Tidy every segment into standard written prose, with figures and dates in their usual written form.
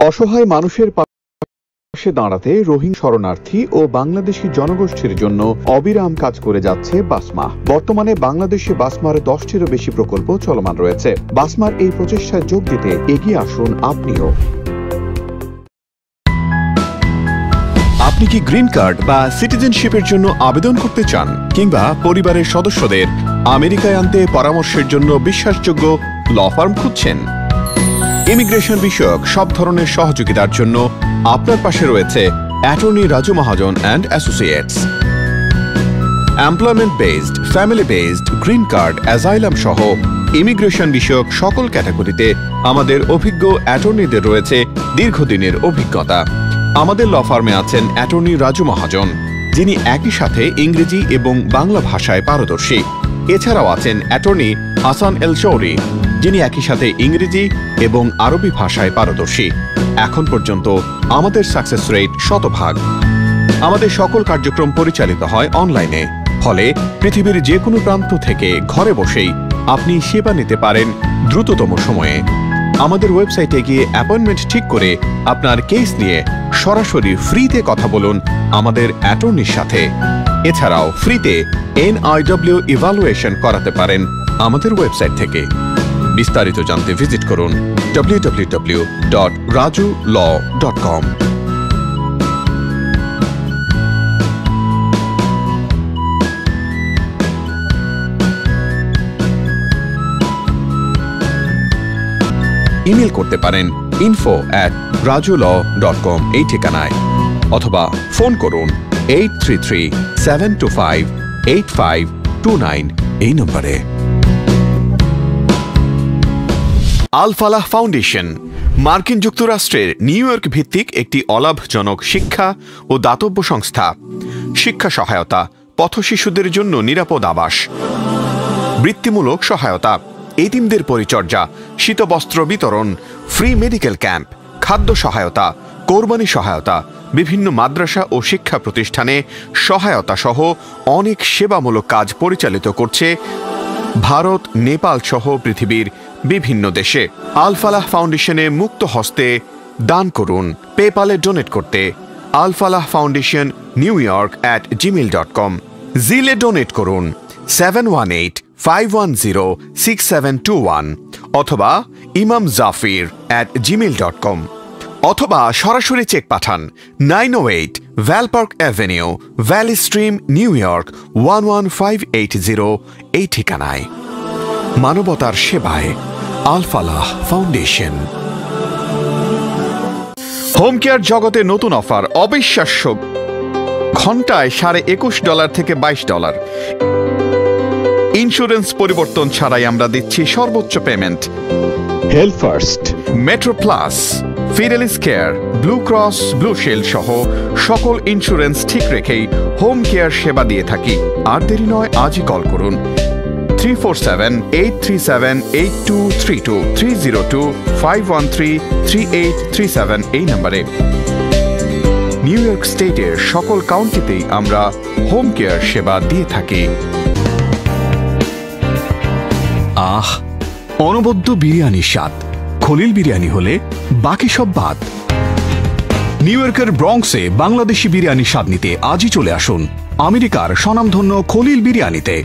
অসহায় মানুষের পাশে দাঁড়াতে রোহিঙ্গা শরণার্থী ও বাংলাদেশি জনগোষ্ঠীর জন্য অবিরাম কাজ করে যাচ্ছে বাসমা। বর্তমানে বাংলাদেশে বাসমার 10টিরও বেশি প্রকল্প চলমান রয়েছে। বাসমার এই প্রচেষ্টায় যোগ দিতে এগিয়ে আসুন আপনিও। আপনি কি গ্রিন কার্ড বা সিটিজেনশিপের জন্য আবেদন করতে চান, কিংবা পরিবারের সদস্যদের আমেরিকায় আনতে পরামর্শের জন্য বিশ্বাসযোগ্য ল ফার্ম খুঁজছেন? ইমিগ্রেশন বিষয়ক সব ধরনের সহযোগিতার জন্য আপনার পাশে রয়েছে attorney Raju Mahajan and associates. Employment based, family based, green card, asylum সহ ইমিগ্রেশন বিষয়ক সকল ক্যাটাগরিতে আমাদের অভিজ্ঞ অ্যাটর্নিদের রয়েছে দীর্ঘদিনের অভিজ্ঞতা। আমাদের ল ফার্মে আছেন অ্যাটর্নি রাজু মহাজন, যিনি একই সাথে ইংরেজি এবং বাংলা ভাষায় পারদর্শী। এছাড়াও আছেন অ্যাটর্নি হাসান এল শৌরি, যিনি একই সাথে ইংরেজি এবং আরবি ভাষায় পারদর্শী। এখন পর্যন্ত আমাদের সাকসেস রেট 100%। আমাদের সকল কার্যক্রম পরিচালিত হয় অনলাইনে, ফলে পৃথিবীর যে কোনো প্রান্ত থেকে ঘরে বসেই আপনি সেবা নিতে পারেন দ্রুততম সময়ে। আমাদের ওয়েবসাইটে গিয়ে অ্যাপয়েন্টমেন্ট ঠিক করে আপনার কেস নিয়ে সরাসরি ফ্রিতে কথা বলুন আমাদের অ্যাটর্নির সাথে। এছাড়াও ফ্রিতে NIW ইভালুয়েশন করাতে পারেন আমাদের ওয়েবসাইট থেকে। বিস্তারিত জানতে ভিজিট করুন www.rajulaw.com। ইমেল করতে পারেন info@rajulaw.com এই ঠিকানায়, অথবা ফোন করুন 833-725-8529 এই নম্বরে। আল ফালাহ ফাউন্ডেশন মার্কিন যুক্তরাষ্ট্রের নিউ ইয়র্ক ভিত্তিক একটি অলাভজনক শিক্ষা ও দাতব্য সংস্থা। শিক্ষা সহায়তা, পথশিশুদের জন্য নিরাপদ আবাস, বৃত্তিমূলক সহায়তা, এতিমদের পরিচর্যা, শীতবস্ত্র বিতরণ, ফ্রি মেডিকেল ক্যাম্প, খাদ্য সহায়তা, কোরবানি সহায়তা, বিভিন্ন মাদ্রাসা ও শিক্ষা প্রতিষ্ঠানে সহায়তা সহ অনেক সেবামূলক কাজ পরিচালিত করছে ভারত, নেপাল সহ পৃথিবীর বিভিন্ন দেশে। আল ফালাহ ফাউন্ডেশনে মুক্ত হস্তে দান করুন। পেপালে ডোনেট করতে Al Falah Foundation New York @gmail.com। জিলে ডোনেট করুন 718-510-6721 অথবা ইমাম জাফির @gmail.com, অথবা সরাসরি চেক পাঠান 908 Valpark Avenue, Valley Stream, New York 11580 এই ঠিকানায়। মানবতার সেবায় Al Falah Foundation. Home care জগতে নতুন অফার, অবিশ্বাস্য। ঘন্টায় $21.5 থেকে $22। ইন্স্যুরেন্স পরিবর্তন ছাড়াই আমরা দিচ্ছি সর্বোচ্চ payment. Health First, Metro Plus, Fidelis Care, Blue Cross, Blue Shield সহ সকল ইন্স্যুরেন্স ঠিক রেখেই হোম কেয়ার সেবা দিয়ে থাকি। আর দেরি নয়, আজই কল করুন 347-837-8232, 302-513-3837 এই নম্বরে। নিউ ইয়র্ক স্টেটের সকল কাউন্টিতেই আমরা হোম কেয়ার সেবা দিয়ে থাকি। আহ, অনবদ্য বিরিয়ানির স্বাদ। খলিল বিরিয়ানি হলে বাকি সব বাদ। নিউ ইয়র্কের ব্রঙ্কসে বাংলাদেশি বিরিয়ানির স্বাদ নিতে আজই চলে আসুন আমেরিকার স্বনামধন্য খলিল বিরিয়ানিতে।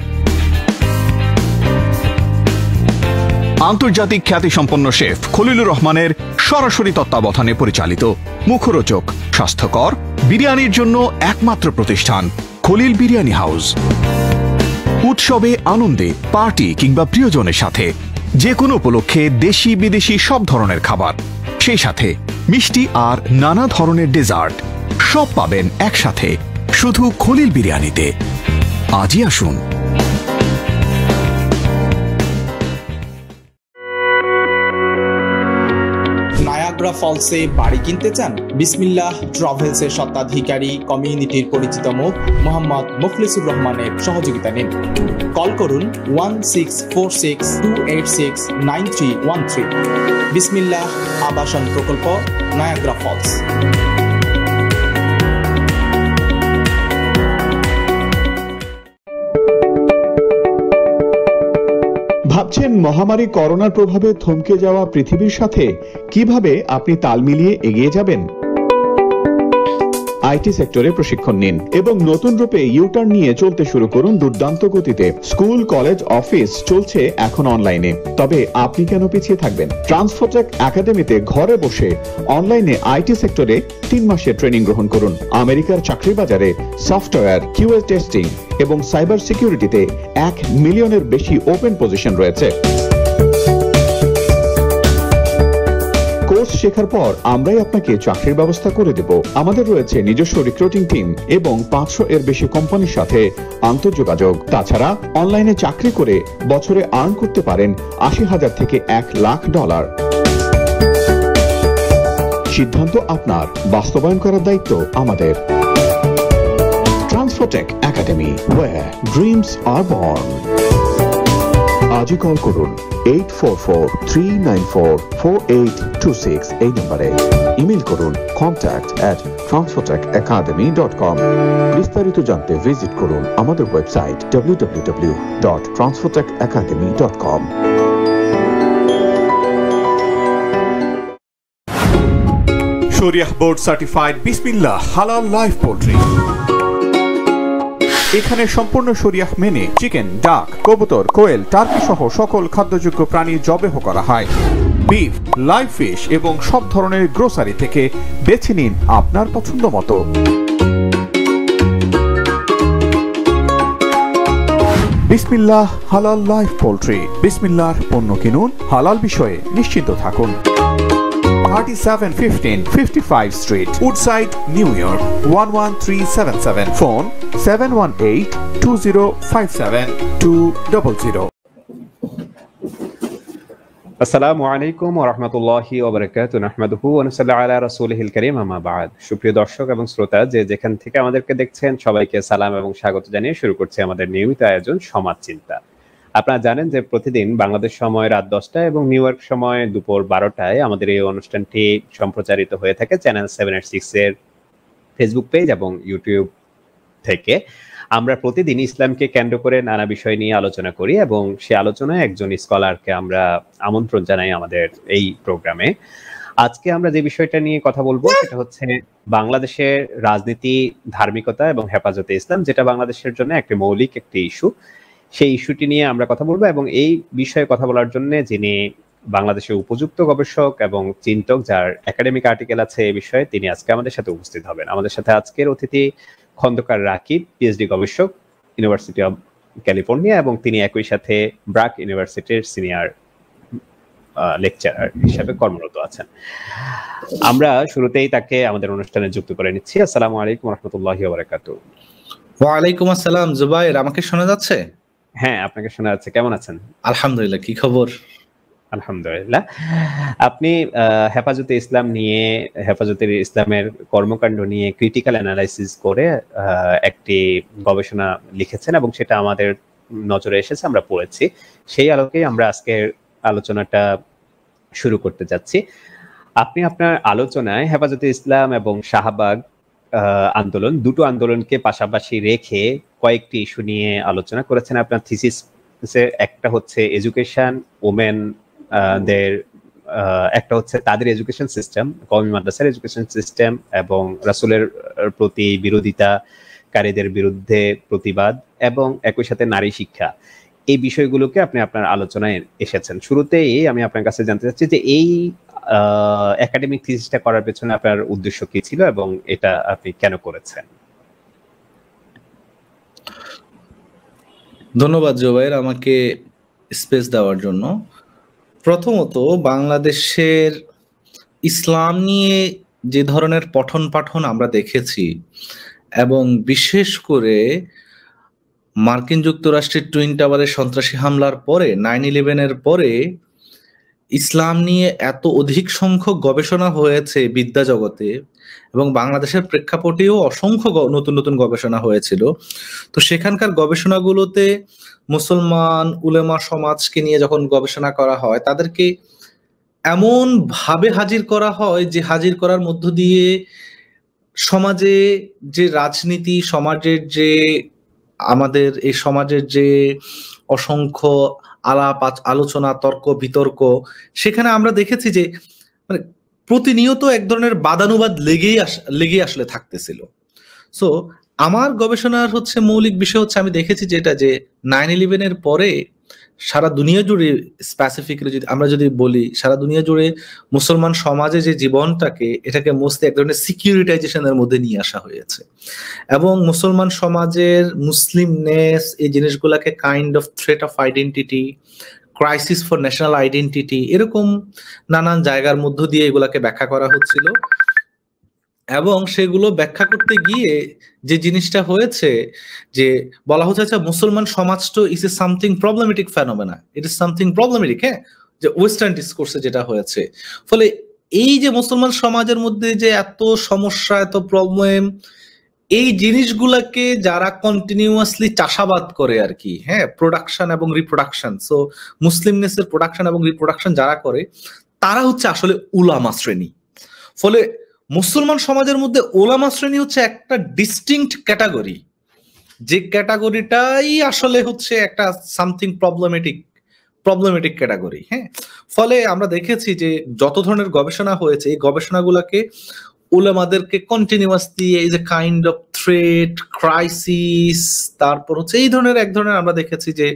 আন্তর্জাতিক খ্যাতিসম্পন্ন শেফ খলিলুর রহমানের সরাসরি তত্ত্বাবধানে পরিচালিত মুখরোচক, স্বাস্থ্যকর বিরিয়ানির জন্য একমাত্র প্রতিষ্ঠান খলিল বিরিয়ানি হাউস। উৎসবে, আনন্দে, পার্টি কিংবা প্রিয়জনের সাথে যে কোনো উপলক্ষে দেশি বিদেশি সব ধরনের খাবার, সেই সাথে মিষ্টি আর নানা ধরনের ডেজার্ট সব পাবেন একসাথে শুধু খলিল বিরিয়ানিতে। আজই আসুন। নায়াগ্রা ফলসে বাড়ি কিনতে চান? বিসমিল্লাহ ট্রাভেলসের স্বত্বাধিকারী কমিউনিটির পরিচিত মুখ মোহাম্মদ মুখলিসুর রহমানের সহযোগিতা নিন। কল করুন 1646-286-9313। বিসমিল্লাহ আবাসন প্রকল্প, নায়াগ্রা ফলস। ভাবছেন মহামারী করোনার প্রভাবে থমকে যাওয়া পৃথিবীর সাথে কিভাবে আপনি তাল মিলিয়ে এগিয়ে যাবেন? আইটি সেক্টরে প্রশিক্ষণ নিন এবং নতুন রূপে ইউটার্ন নিয়ে চলতে শুরু করুন দুর্দান্ত গতিতে। স্কুল, কলেজ, অফিস চলছে এখন অনলাইনে, তবে আপনি কেন পিছিয়ে থাকবেন? ট্রান্সফোটেক একাডেমিতে ঘরে বসে অনলাইনে আইটি সেক্টরে 3 মাসের ট্রেনিং গ্রহণ করুন। আমেরিকার চাকরি বাজারে সফটওয়্যার, কিউএ টেস্টিং এবং সাইবার সিকিউরিটিতে 1 মিলিয়নের বেশি ওপেন পজিশন রয়েছে। কোর্স শেখার পর আমরাই আপনাকে চাকরির ব্যবস্থা করে দেব। আমাদের রয়েছে নিজস্ব রিক্রুটিং টিম এবং 500 এর বেশি কোম্পানির সাথে আন্তঃযোগাযোগ। তাছাড়া অনলাইনে চাকরি করে বছরে আর্ন করতে পারেন $80,000 থেকে $1 লাখ। সিদ্ধান্ত আপনার, বাস্তবায়ন করার দায়িত্ব আমাদের। Transfotech Academy, where dreams are born। আজই কল করুন 8443944826 এই নম্বরে। ইমেল করুন contact@transfotechacademy.com। বিস্তারিত জানতে ভিজিট করুন আমাদের ওয়েবসাইট www.transfotechacademy.com। শরিয়াহ বোর্ড সার্টিফাইড বিসমিল্লাহ হালাল লাইভ পোল্ট্রি। এখানে সম্পূর্ণ শরিয়াহ মেনে চিকেন, ডাক, কবুতর, কোয়েল, টার্কি সহ সকল খাদ্যযোগ্য প্রাণী জবেহ করা হয়। বিফ, লাইভ ফিশ এবং সব ধরনের গ্রোসারি থেকে বেছে নিন আপনার পছন্দ মতো। বিসমিল্লাহ হালাল লাইভ পোল্ট্রি। বিসমিল্লাহর পণ্য কিনুন, হালাল বিষয়ে নিশ্চিন্ত থাকুন। 3715 55 Street, Woodside, New York 11377. Phone 718-2057-200. আসসালামু আলাইকুম ওয়া রাহমাতুল্লাহি ওয়া বারাকাতুহু। নাহমাদুহু ওয়া নুসাল্লি আলা রাসূলিহিল কারীম, আম্মা বা'দ। সুপ্রিয় দর্শক এবং শ্রোতা, যে যেখান থেকে আমাদেরকে দেখছেন, সবাইকে সালাম এবং স্বাগত জানিয়ে শুরু করছি আমাদের নিয়মিত আয়োজন সমাজ চিন্তা। আপনারা জানেন যে প্রতিদিন বাংলাদেশ সময় রাত 10টায় এবং নিউ ইয়র্ক সময় দুপুর 12টায় আমাদের এই অনুষ্ঠানটি সম্প্রচারিত হয়ে থাকে চ্যানেল 786 এর ফেসবুক পেজ এবং ইউটিউব থেকে। আমরা প্রতিদিন ইসলামকে কেন্দ্র করে নানা বিষয় নিয়ে আলোচনা করি এবং সে আলোচনায় একজন স্কলারকে আমরা আমন্ত্রণ জানাই আমাদের এই প্রোগ্রামে। আজকে আমরা যে বিষয়টা নিয়ে কথা বলবো সেটা হচ্ছে বাংলাদেশের রাজনীতি, ধার্মিকতা এবং হেফাজতে ইসলাম, যেটা বাংলাদেশের জন্য একটি মৌলিক একটি ইস্যু। সেই ইস্যুটি নিয়ে আমরা কথা বলবো এবং এই বিষয়ে কথা বলার জন্য যিনি বাংলাদেশের উপযুক্ত গবেষক এবং চিন্তক, যার একাডেমিক আর্টিকেল আছে এই বিষয়ে, তিনি আজকে আমাদের সাথে উপস্থিত হবেন। আমাদের সাথে আজকের অতিথি খন্দকার রাকিব, পিএইচডি গবেষক, ইউনিভার্সিটি অব ক্যালিফোর্নিয়া, এবং তিনি একই সাথে ব্রাক ইউনিভার্সিটির সিনিয়র লেকচারার হিসেবে কর্মরত আছেন। আমরা শুরুতেই তাকে আমাদের অনুষ্ঠানে যুক্ত করে নিচ্ছি। আসসালামু আলাইকুম ওয়া রাহমাতুল্লাহি ওয়া বারাকাতুহু। ওয়া আলাইকুম আসসালাম। জুবাইর, আমাকে শোনা যাচ্ছে? হ্যাঁ, আপনাকে শোনা যাচ্ছে। কেমন আছেন? আলহামদুলিল্লাহ। কি খবর? আলহামদুলিল্লাহ। আপনি হেফাজতে ইসলাম নিয়ে, হেফাজতে ইসলামের কর্মকাণ্ড নিয়ে ক্রিটিক্যাল অ্যানালাইসিস করে একটি গবেষণা লিখেছেন এবং সেটা আমাদের নজরে এসেছে, আমরা পড়েছি। সেই আলোকেই আমরা আজকের আলোচনাটা শুরু করতে যাচ্ছি। আপনি আপনার আলোচনায় হেফাজতে ইসলাম এবং শাহবাগ আন্দোলন, দুটো আন্দোলনকে পাশাপাশি রেখে কয়েকটি ইস্যু নিয়ে আলোচনা করেছেন। আপনার থিসিসে একটা হচ্ছে এডুকেশন, ওমেন দের, একটা হচ্ছে তাদের এডুকেশন সিস্টেম, কওমি মাদ্রাসার এডুকেশন সিস্টেম এবং রাসূলের প্রতি বিরোধিতাকারীদের বিরুদ্ধে প্রতিবাদ এবং একই সাথে নারী শিক্ষা। এই বিষয়গুলোকে আপনি আপনার আলোচনায় এসেছেন। শুরুতেই আমি আপনার কাছে জানতে চাচ্ছি যে এই একাডেমিক থিসিসটা করার পেছনে আপনার উদ্দেশ্য কি ছিল এবং এটা আপনি কেন করেছেন? ধন্যবাদ জুবাইর আমাকে স্পেস দেওয়ার জন্য। প্রথমত, বাংলাদেশের ইসলাম নিয়ে যে ধরনের পঠন পাঠন আমরা দেখেছি এবং বিশেষ করে মার্কিন যুক্তরাষ্ট্রের টুইন টাওয়ারের সন্ত্রাসী হামলার পরে, 9/11-এর পরে ইসলাম নিয়ে এত অধিক সংখ্যক গবেষণা হয়েছে বিদ্যা জগতে এবং বাংলাদেশের প্রেক্ষাপটেও অসংখ্য নতুন নতুন গবেষণা হয়েছিল। তো সেখানকার গবেষণাগুলোতে মুসলমান উলেমা সমাজকে নিয়ে যখন গবেষণা করা হয়, তাদেরকে এমন ভাবে হাজির করা হয় যে হাজির করার মধ্য দিয়ে সমাজে যে রাজনীতি, সমাজের যে আমাদের এই সমাজের যে অসংখ্য আলোচনা, তর্ক বিতর্ক, সেখানে আমরা দেখেছি যে মানে প্রতিনিয়ত এক ধরনের বাদানুবাদ লেগেই আসলে থাকতেছিল। সো আমার গবেষণার মৌলিক বিষয় আমি দেখেছি যেটা যে 9/11-এর পরে সারা দুনিয়া জুড়ে, স্পেসিফিকলি আমরা যদি বলি, সারা দুনিয়া জুড়ে মুসলমান সমাজে যে জীবনটাকে, এটাকে মোস্টলি এক ধরনের সিকিউরিটাইজেশনের মধ্যে নিয়ে আসা হয়েছে, এবং মুসলমান সমাজের মুসলিমনেস এই জিনিসগুলোকে kind of threat of identity, crisis for national identity, এরকম নানান জায়গার মধ্য দিয়ে এগুলাকে ব্যাখ্যা করা হচ্ছিল। এবং সেগুলো ব্যাখ্যা করতে গিয়ে যে জিনিসটা হয়েছে যে বলা হচ্ছে আচ্ছা মুসলমান সমাজ তো is a something problematic phenomena, it is something problematic, হ্যাঁ, যে ওয়েস্টার্ন ডিসকোর্সে যেটা হয়েছে। ফলে এই যে মুসলমান সমাজের মধ্যে যে এত সমস্যা, এত প্রবলেম, এই জিনিসগুলাকে যারা কন্টিনিউয়াসলি চাষাবাদ করে আর কি, হ্যাঁ, প্রোডাকশন এবং রিপ্রোডাকশন, সো মুসলিমনেসের প্রোডাকশন এবং রিপ্রোডাকশন যারা করে তারা আসলে উলামা শ্রেণী। ফলে মুসলমান সমাজের মধ্যে ওলামা শ্রেণী একটা ডিস্টিংক্ট ক্যাটাগরি, যে ক্যাটাগরিটাই আসলে একটা সামথিং প্রবলেমেটিক ক্যাটাগরি, হ্যাঁ। ফলে আমরা দেখেছি যে যত ধরনের গবেষণা হয়েছে, এই গবেষণাগুলোকে উলামাদেরকে কন্টিনিউয়াসলি এই যে কাইন্ড অফ থ্রেট, ক্রাইসিস, তারপর এই ধরনের এক ধরনের আমরা দেখেছি যে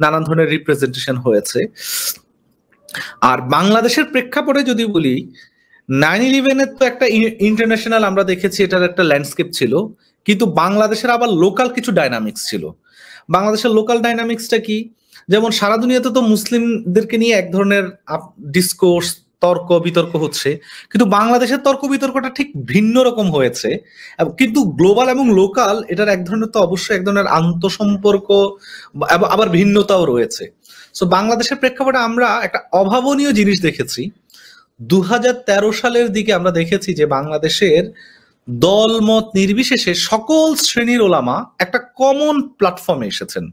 নানান ধরনের রিপ্রেজেন্টেশন হয়েছে। আর বাংলাদেশের প্রেক্ষাপটে যদি বলি, 9/11-এর তো একটা ইন্টারন্যাশনাল আমরা দেখেছি এটার একটা ল্যান্ডস্কেপ ছিল, কিন্তু বাংলাদেশের আবার লোকাল কিছু ডাইনামিক্স ছিল। বাংলাদেশের লোকাল ডাইনামিক্সটা কি? যেমন সারা দুনিয়াতে তো মুসলিমদেরকে নিয়ে এক ধরনের ডিসকোর্স, তর্ক বিতর্ক হচ্ছে, কিন্তু বাংলাদেশের তর্ক বিতর্কটা ঠিক ভিন্ন রকম হয়েছে। কিন্তু গ্লোবাল এবং লোকাল এটার এক ধরনের তো অবশ্যই এক ধরনের আন্তঃসম্পর্ক আবার ভিন্নতাও রয়েছে। সো বাংলাদেশের প্রেক্ষাপটে আমরা একটা অভাবনীয় জিনিস দেখেছি। 2013 সালের দিকে আমরা দেখেছি যে বাংলাদেশের দলমত নির্বিশেষে সকল শ্রেণীর ওলামা একটা কমন প্ল্যাটফর্মে এসেছেন।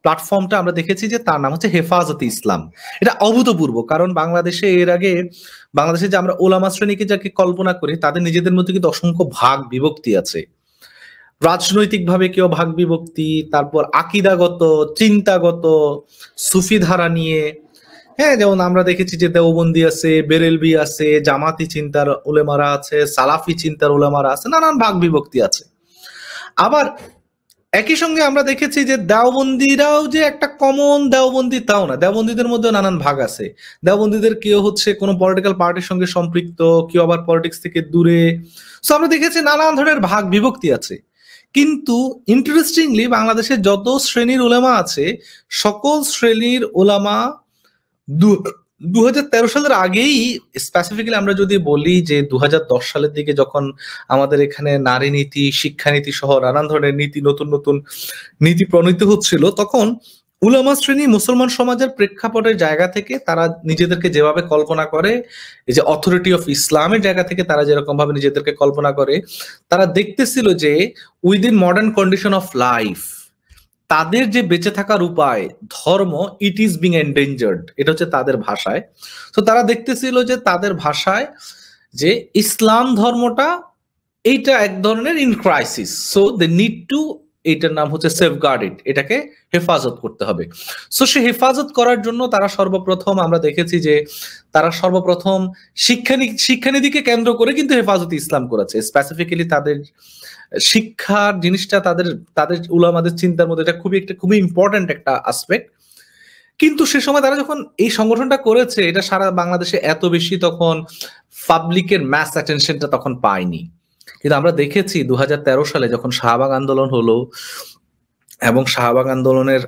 প্ল্যাটফর্মটা আমরা দেখেছি যে তার নাম হেফাজতে ইসলাম। এটা অভূতপূর্ব, কারণ বাংলাদেশে এর আগে বাংলাদেশে যে আমরা ওলামা শ্রেণীকে যাকে কল্পনা করি, তাদের নিজেদের মধ্যে কিন্তু অসংখ্য ভাগ বিভক্তি আছে। রাজনৈতিকভাবে কেউ ভাগ বিভক্তি, তারপর আকিদাগত, চিন্তাগত, সুফি ধারা নিয়ে, হ্যাঁ, যেমন আমরা দেখেছি যে দেওবন্দি আছে, বেরেলভি আছে, জামাতি চিন্তার উলেমারা আছে, সালাফি চিন্তার উলেমারা আছে, নানান ভাগ বিভক্তি আছে। আবার একই সঙ্গে আমরা দেখেছি যে দেওবন্দিরাও যে একটা কমন দেওবন্দি তাও না, দেওবন্দিদের মধ্যে নানান ভাগ আছে। দেওবন্দিদের কেউ কোনো পলিটিক্যাল পার্টির সঙ্গে সম্পৃক্ত, কেউ আবার পলিটিক্স থেকে দূরে। সো আমরা দেখেছি নানান ধরনের ভাগ বিভক্তি আছে। কিন্তু ইন্টারেস্টিংলি বাংলাদেশে যত শ্রেণীর উলেমা আছে, সকল শ্রেণীর উলামা 2013 সালের আগেই, স্পেসিফিক্যালি আমরা যদি বলি যে 2010 সালের দিকে যখন আমাদের এখানে নারী নীতি, শিক্ষানীতি সহ নানান ধরনের নীতি, নতুন নতুন নীতি প্রণীত হচ্ছিল, তখন উলামা শ্রেণী মুসলমান সমাজের প্রেক্ষাপটের জায়গা থেকে তারা নিজেদেরকে যেভাবে কল্পনা করে, এই যে অথরিটি অফ ইসলামের জায়গা থেকে তারা যেরকম ভাবে নিজেদেরকে কল্পনা করে, তারা দেখতেছিল যে within modern condition of life তাদের যে বেঁচে থাকার উপায়, ধর্ম, ইট ইজ বিং এন্ডেঞ্জার্ড, এটা তাদের ভাষায়। তো তারা দেখতেছিল যে তাদের ভাষায় যে ইসলাম ধর্মটা এইটা এক ধরনের in crisis, so they need to, এইটার নাম সেফগার্ডেড, এটাকে হেফাজত করতে হবে। সো সে হেফাজত করার জন্য তারা সর্বপ্রথম আমরা দেখেছি যে তারা সর্বপ্রথম শিক্ষানীতিকে কেন্দ্র করে কিন্তু হেফাজতে ইসলাম করেছে। স্পেসিফিক্যালি তাদের শিক্ষার জিনিসটা তাদের উলামাদের চিন্তার মধ্যে এটা খুবই ইম্পর্টেন্ট একটা আসপেক্ট। কিন্তু সে সময় তারা যখন এই সংগঠনটা করেছে, এটা সারা বাংলাদেশে এত বেশি তখন পাবলিকের ম্যাস অ্যাটেনশনটা তখন পায়নি। কিন্তু আমরা দেখেছি 2013 সালে যখন শাহবাগ আন্দোলন হলো, এবং শাহবাগ আন্দোলনের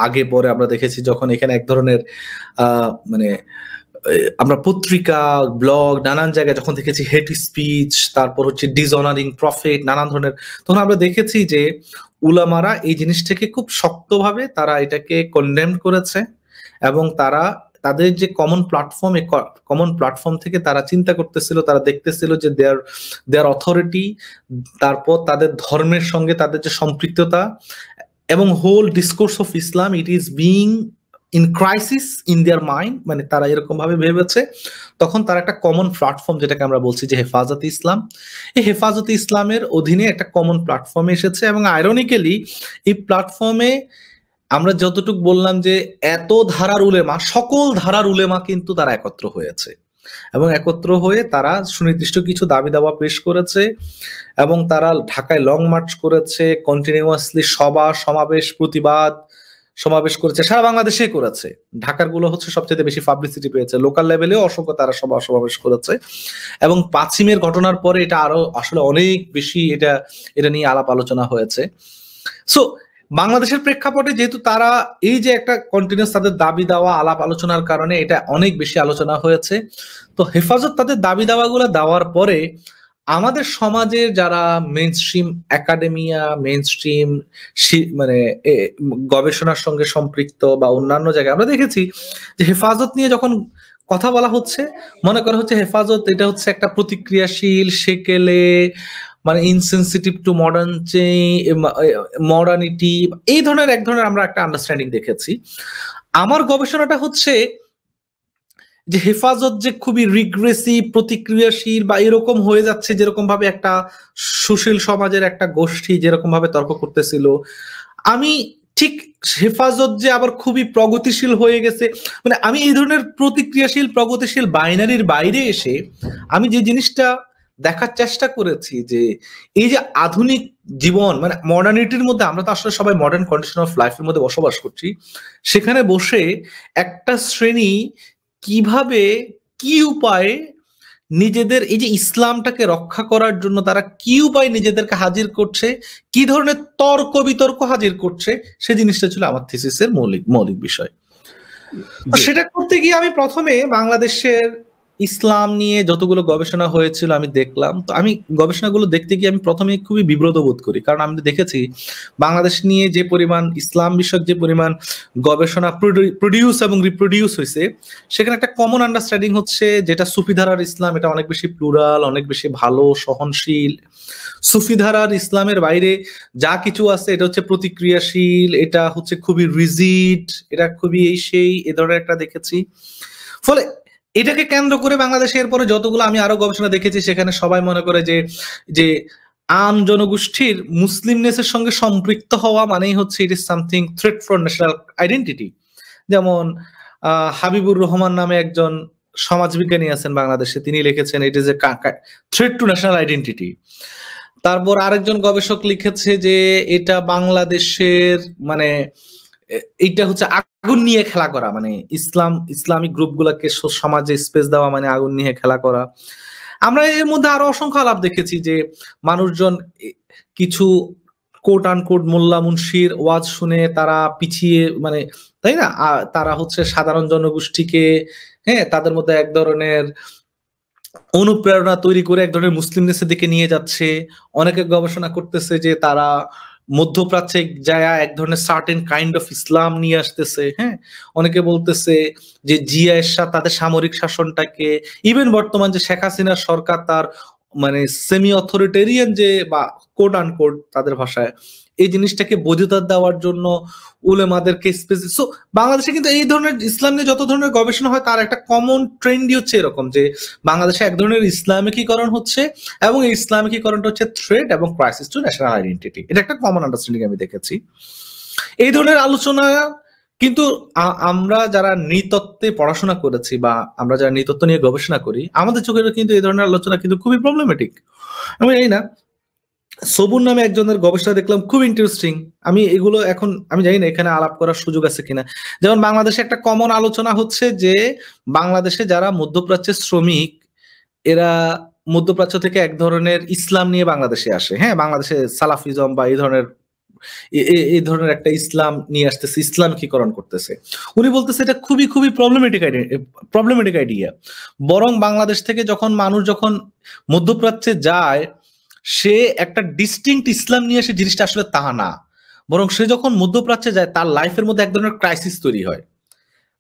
আগে পরে আমরা দেখেছি যখন এখানে এক ধরনের মানে আমরা পত্রিকা, ব্লগ, নানান জায়গায় যখন দেখেছি হেট স্পিচ, তারপর ডিসঅনারিং প্রফেট, নানান ধরনের, তখন আমরা দেখেছি যে উলামারা এই জিনিসটাকে খুব শক্তভাবে তারা এটাকে কন্ডেম করেছে, এবং তারা তাদের যে কমন প্ল্যাটফর্ম থেকে তারা চিন্তা করতেছিল, তারা দেখতেছিল যে দেয়ার অথরিটি, তারপর তাদের ধর্মের সঙ্গে তাদের যে সম্পৃক্ততা, এবং whole discourse of Islam, it is being in crisis in their mind, মানে তারা এরকম ভাবে ভেবেছে। তখন তারা একটা কমন প্ল্যাটফর্ম, যেটাকে আমরা বলছি যে হেফাজতে ইসলাম, এই হেফাজতে ইসলামের অধীনে একটা কমন প্ল্যাটফর্মে এসেছে। এবং আইরনিক্যালি এই প্ল্যাটফর্মে আমরা যতটুকু বললাম যে এত ধারার উলেমা, সকল ধারার উলেমা কিন্তু তারা একত্র হয়েছে এবং একত্র হয়ে তারা সুনির্দিষ্ট কিছু দাবি দাওয়া পেশ করেছে এবং তারা ঢাকায় লং মার্চ করেছে, কন্টিনিউয়াসলি সভা সমাবেশ প্রতিবাদ সমাবেশ করেছে, সারা বাংলাদেশে করেছে। ঢাকার গুলো হচ্ছে সবচেয়ে বেশি পাবলিসিটি পেয়েছে, লোকাল লেভেলেও অসংখ্য তারা সভা সমাবেশ করেছে এবং ৫ই ঘটনার পরে এটা আরো আসলে অনেক বেশি এটা নিয়ে আলাপ আলোচনা হয়েছে। সো বাংলাদেশের প্রেক্ষাপটে যেহেতু তারা এই যে একটা কন্টিনিউয়াস তাদের দাবি দেওয়া আলাপ আলোচনার কারণে এটা অনেক বেশি আলোচনা হয়েছে। তো হেফাজত তাদের দাবি দাওয়াগুলো দেওয়ার পরে আমাদের সমাজের যারা মেইনস্ট্রিম একাডেমিয়া, মেইনস্ট্রিম মানে গবেষণার সঙ্গে সম্পৃক্ত বা অন্যান্য জায়গায় আমরা দেখেছি যে হেফাজত নিয়ে যখন কথা বলা হচ্ছে, মনে করা হচ্ছে হেফাজত এটা হচ্ছে একটা প্রতিক্রিয়াশীল, সেকেলে, মানে ইনসেনসিটিভ টু মডার্নিটি, এই ধরনের এক ধরনের আমরা একটা আন্ডারস্ট্যান্ডিং দেখেছি। আমার গবেষণাটা হচ্ছে যে হেফাজত যে খুবই রিগ্রেসিভ, প্রতিক্রিয়াশীল বা এরকম হয়ে যাচ্ছে, যেরকম ভাবে একটা সুশীল সমাজের একটা গোষ্ঠী যেরকম ভাবে তর্ক করতেছিল, আমি ঠিক হেফাজত যে আবার খুবই প্রগতিশীল হয়ে গেছে, মানে আমি এই ধরনের প্রতিক্রিয়াশীল প্রগতিশীল বাইনারির বাইরে এসে আমি যে জিনিসটা দেখার চেষ্টা করেছি যে এই যে আধুনিক জীবন, মানে মডার্নিটির মধ্যে আমরা তো আসলে সবাই মডার্ন কন্ডিশন অফ লাইফের মধ্যে বসবাস করছি, সেখানে বসে একটা শ্রেণী কিভাবে কি উপায়ে নিজেদের এই যে ইসলামটাকে রক্ষা করার জন্য তারা কি উপায় নিজেদেরকে হাজির করছে, কি ধরনের তর্ক বিতর্ক হাজির করছে, সে জিনিসটা ছিল আমার থিসিসের মৌলিক বিষয়। সেটা করতে গিয়ে আমি প্রথমে বাংলাদেশের ইসলাম নিয়ে যতগুলো গবেষণা হয়েছিল আমি দেখলাম। তো আমি গবেষণাগুলো দেখতে গিয়ে আমি প্রথমে খুবই বিব্রত বোধ করি, কারণ আমি দেখেছি বাংলাদেশ নিয়ে যে পরিমাণ ইসলাম বিষয়ক যে পরিমাণ গবেষণা প্রডিউস এবং রিপ্রডিউস হয়েছে, সেখানে একটা কমন আন্ডারস্ট্যান্ডিং হচ্ছে যেটা সুফি ধারার ইসলাম, এটা অনেক বেশি প্লুরাল, অনেক বেশি ভালো, সহনশীল। সুফি ধারার ইসলামের বাইরে যা কিছু আছে এটা হচ্ছে প্রতিক্রিয়াশীল, এটা হচ্ছে খুবই রিজিড, এটা খুবই এই সেই এ ধরনের একটা দেখেছি। ফলে এটাকে কেন্দ্র করে বাংলাদেশে এরপরে যতগুলো আমি আরো গবেষণা দেখেছি, সেখানে সবাই মনে করে যে আম জনগোষ্ঠীর মুসলিমনেসের সঙ্গে সম্পৃক্ত হওয়া মানেই হচ্ছে it is something threat for national identity. যেমন হাবিবুর রহমান নামে একজন সমাজবিজ্ঞানী আছেন বাংলাদেশে, তিনি লিখেছেন it is a threat to national identity. তারপর আরেকজন গবেষক লিখেছে যে এটা বাংলাদেশের মানে এইটা হচ্ছে আগুন নিয়ে খেলা করা, মানে ইসলামিক গ্রুপগুলোকে সমাজে স্পেস দেওয়া মানে আগুন নিয়ে খেলা করা। আমরা এর মধ্যে আরো অসংখ্য আলাপ দেখেছি যে মানুষজন কিছু কোট আনকোট মোল্লা মুন্সির ওয়াজ শুনে তারা পিছিয়ে, মানে তাই না, তারা হচ্ছে সাধারণ জনগোষ্ঠীকে তাদের মধ্যে এক ধরনের অনুপ্রেরণা তৈরি করে এক ধরনের মুসলিমনেসের দিকে নিয়ে যাচ্ছে। অনেকে গবেষণা করতেছে যে তারা মধ্যপ্রাচ্যে যায় এক ধরনের সার্টেন কাইন্ড অফ ইসলাম নিয়ে আসতেছে। অনেকে বলতেছে যে জিয়া এরশাদ তাদের সামরিক শাসনটাকে, ইভেন বর্তমান যে শেখ হাসিনার সরকার তার মানে সেমি অথরিটেরিয়ান যে বা কোড আনকোড তাদের ভাষায় এই জিনিসটাকে বৈধতা দেওয়ার জন্য উলেমাদেরকে স্পেসিফিক। সো বাংলাদেশে কিন্তু এই ধরনের ইসলাম নিয়ে যত ধরনের গবেষণা হয় তার একটা কমন ট্রেন্ডই হচ্ছে এরকম যে বাংলাদেশে এক ধরনের ইসলামিকীকরণ হচ্ছে এবং এই ইসলামিকীকরণটা হচ্ছে থ্রেট এবং ক্রাইসিস টু ন্যাশনাল আইডেন্টিটি। এটা একটা কমন আন্ডারস্ট্যান্ডিং আমি দেখেছি। এই ধরনের আলোচনা কিন্তু আমরা যারা নৃতত্ত্বে পড়াশোনা করেছি বা আমরা যারা নৃতত্ত্ব নিয়ে গবেষণা করি, আমাদের চোখে কিন্তু এই ধরনের আলোচনা কিন্তু খুবই প্রবলেমেটিক। আমি এই না সবুর নামে একজনের গবেষণা দেখলাম, খুব ইন্টারেস্টিং। আমি এগুলো এখন আমি জানি না এখানে আলাপ করার সুযোগ আছে কিনা। যেমন বাংলাদেশে একটা কমন আলোচনা হচ্ছে যে বাংলাদেশে যারা মধ্যপ্রাচ্যের শ্রমিক, এরা মধ্যপ্রাচ্য থেকে এক ধরনের ইসলাম নিয়ে বাংলাদেশে আসে। বাংলাদেশে সালাফিজম বা এই ধরনের একটা ইসলাম নিয়ে আসতেছে, ইসলামিকীকরণ করতেছে। উনি বলতেছে এটা খুবই খুবই প্রবলেমেটিক আইডিয়া। বরং বাংলাদেশ থেকে মানুষ যখন মধ্যপ্রাচ্যে যায়, সে একটা ডিস্টিংক্ট ইসলাম নিয়ে এসে জিনিসটা আসলে তা না, বরং সে যখন মধ্যপ্রাচ্যে যায় তার লাইফের মধ্যে এক ধরনের ক্রাইসিস তৈরি হয়।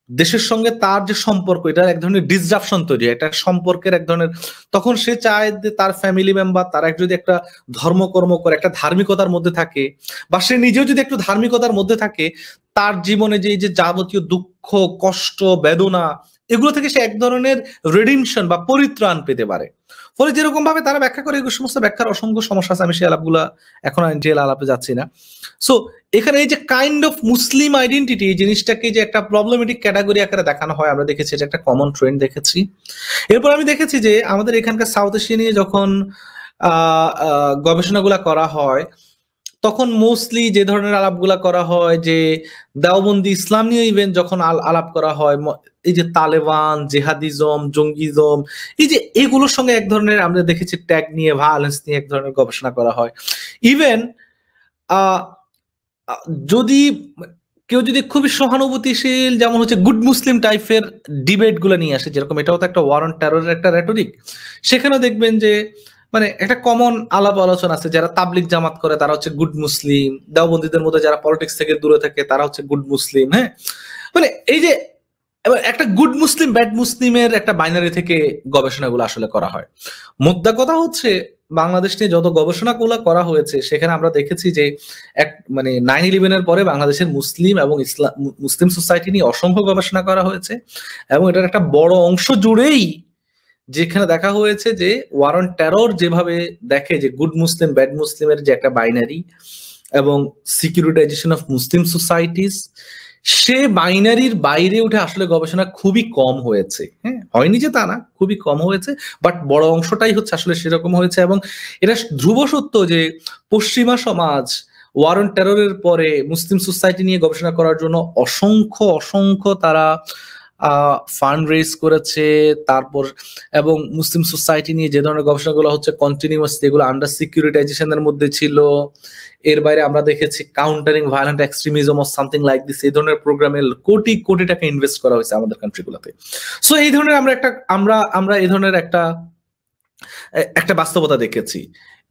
দেশের সঙ্গে তার যে সম্পর্ক, এটা এক ধরনের ডিসরাপশন তৈরি হয়, এটা সম্পর্কের এক ধরনের, তখন সে চায় যে তার ফ্যামিলি মেম্বার তারা যদি একটা ধর্মকর্ম করে, একটা ধার্মিকতার মধ্যে থাকে, বা সে নিজেও যদি একটু ধার্মিকতার মধ্যে থাকে, তার জীবনে যে যাবতীয় দুঃখ, কষ্ট, বেদনা, এগুলো থেকে সে এক ধরনের রিডিমশন বা পরিত্রাণ পেতে পারে। ফলে যেরকম ভাবে তারা ব্যাখ্যা করে, এগুলো সমস্ত ব্যাখ্যার অসংখ্য সমস্যা আছে, আমি সেই আলাপগুলা এখন ডিটেইল আলাপে যাচ্ছি না। সো এখানে এই যে কাইন্ড অফ মুসলিম আইডেন্টিটি, এই জিনিসটাকে যে একটা প্রবলেমেটিক ক্যাটাগরি আকারে দেখানো হয়, আমরা দেখেছি এটা একটা কমন ট্রেন্ড দেখেছি। এরপর আমি দেখেছি যে আমাদের এখানকার সাউথ এশিয়া নিয়ে যখন গবেষণাগুলা করা হয়, তখন মোস্টলি যে ধরনের আলাপগুলা করা হয় যে দেওবন্দি ইসলাম নিয়ে ইভেন্ট যখন আলাপ করা হয়, এই যে তালেবান, জেহাদিজম, জঙ্গিজম, এই যে এগুলোর সঙ্গে এক ধরনের আমরা দেখেছি ট্যাগ নিয়ে, ভায়োলেন্স নিয়ে এক ধরনের গবেষণা করা হয়। ইভেন যদি কেউ যদি খুবই সহানুভূতিশীল, যেমন হচ্ছে গুড মুসলিম টাইপের ডিবেট গুলো নিয়ে আসে, যেরকম এটাও তো একটা ওয়ার অন টেররের একটা রেটরিক, সেখানেও দেখবেন যে মানে একটা কমন আলাপ আলোচনা আছে, যারা তাবলিগ জামাত করে তারা হচ্ছে গুড মুসলিম, দেওবন্দীদের মধ্যে যারা পলিটিক্স থেকে দূরে থাকে তারা হচ্ছে গুড মুসলিম। হ্যাঁ, মানে এই যে একটা গুড মুসলিম ব্যাড মুসলিমের একটা বাইনারি থেকে গবেষণাগুলো আসলে করা হয়। মুদ্রা কথা হচ্ছে বাংলাদেশ নিয়ে যত গবেষণাগুলো করা হয়েছে সেখানে আমরা দেখেছি যে এক মানে 9/11 পরে বাংলাদেশের মুসলিম এবং মুসলিম সোসাইটি নিয়ে অসংখ্য গবেষণা করা হয়েছে, এবং এটার একটা বড় অংশ জুড়েই যেখানে দেখা হয়েছে যে ওয়ার অন টেরর যেভাবে দেখে যে গুড মুসলিম ব্যাড মুসলিমের যে একটা বাইনারি এবং সিকিউরিটাইজেশন অফ মুসলিম সোসাইটিস, সে বাইনারির বাইরে উঠে আসলে গবেষণা খুবই কম হয়েছে। হ্যাঁ, হয়নি যে তা না, খুবই কম হয়েছে, বাট বড় অংশটাই হচ্ছে আসলে সেরকম হয়েছে। এবং এটা ধ্রুব সত্য যে পশ্চিমা সমাজ ওয়ার অন টেররের পরে মুসলিম সোসাইটি নিয়ে গবেষণা করার জন্য অসংখ্য তারা ফান্ড রেজ করেছে। তারপর এবং মুসলিম সোসাইটি নিয়ে যে ধরনের গবেষণাগুলো হচ্ছে কন্টিনিউয়াস, এগুলো আন্ডার সিকিউরিটাইজেশনের মধ্যে ছিল। এর বাইরে আমরা দেখেছি countering violent extremism or something like this, এই ধরনের প্রোগ্রামে কোটি টাকা ইনভেস্ট করা হয়েছে আমাদের কান্ট্রিগুলোতে। সো এই ধরনের আমরা এই ধরনের একটা বাস্তবতা দেখেছি।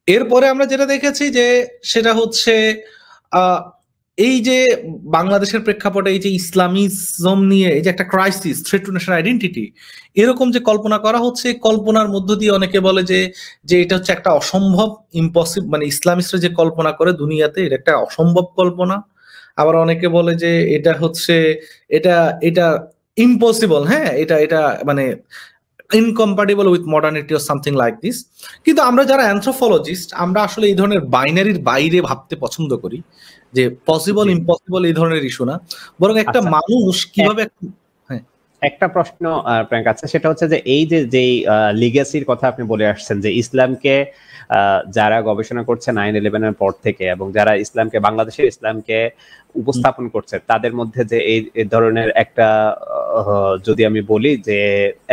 এরপরে আমরা যেটা দেখেছি যে সেটা হচ্ছে এই যে বাংলাদেশের প্রেক্ষাপটে এই যে ইসলামিজম নিয়ে এই যে একটা crisis, threat to national identity, এরকম যে কল্পনা করা হচ্ছে, কল্পনার মধ্য দিয়ে অনেকে বলে যে এটা হচ্ছে একটা অসম্ভব, ইম্পসিবল, মানে ইসলামিস্টরা যে কল্পনা করে দুনিয়াতে এটা একটা অসম্ভব কল্পনা। আবার অনেকে বলে যে এটা হচ্ছে এটা ইম্পসিবল, হ্যাঁ, এটা মানে incompatible with modernity or something like this. কিন্তু আমরা যারা অ্যানথ্রোপোলজিস্ট, আমরা আসলে এই ধরনের বাইনারির বাইরে ভাবতে পছন্দ করি, যে পসিবল ইম্পসিবল এই ধরনের ইস্যু না, বরং একটা মানুষ কিভাবে। একটা প্রশ্ন আপনার কাছে, সেটা হচ্ছে যে এই যে লিগ্যাসির কথা আপনি বলে আসছেন, যে ইসলামকে যারা গবেষণা করছে 9/11 পর থেকে, এবং যারা বাংলাদেশের ইসলামকে উপস্থাপন করছে, তাদের মধ্যে যে এই ধরনের একটা, যদি আমি বলি যে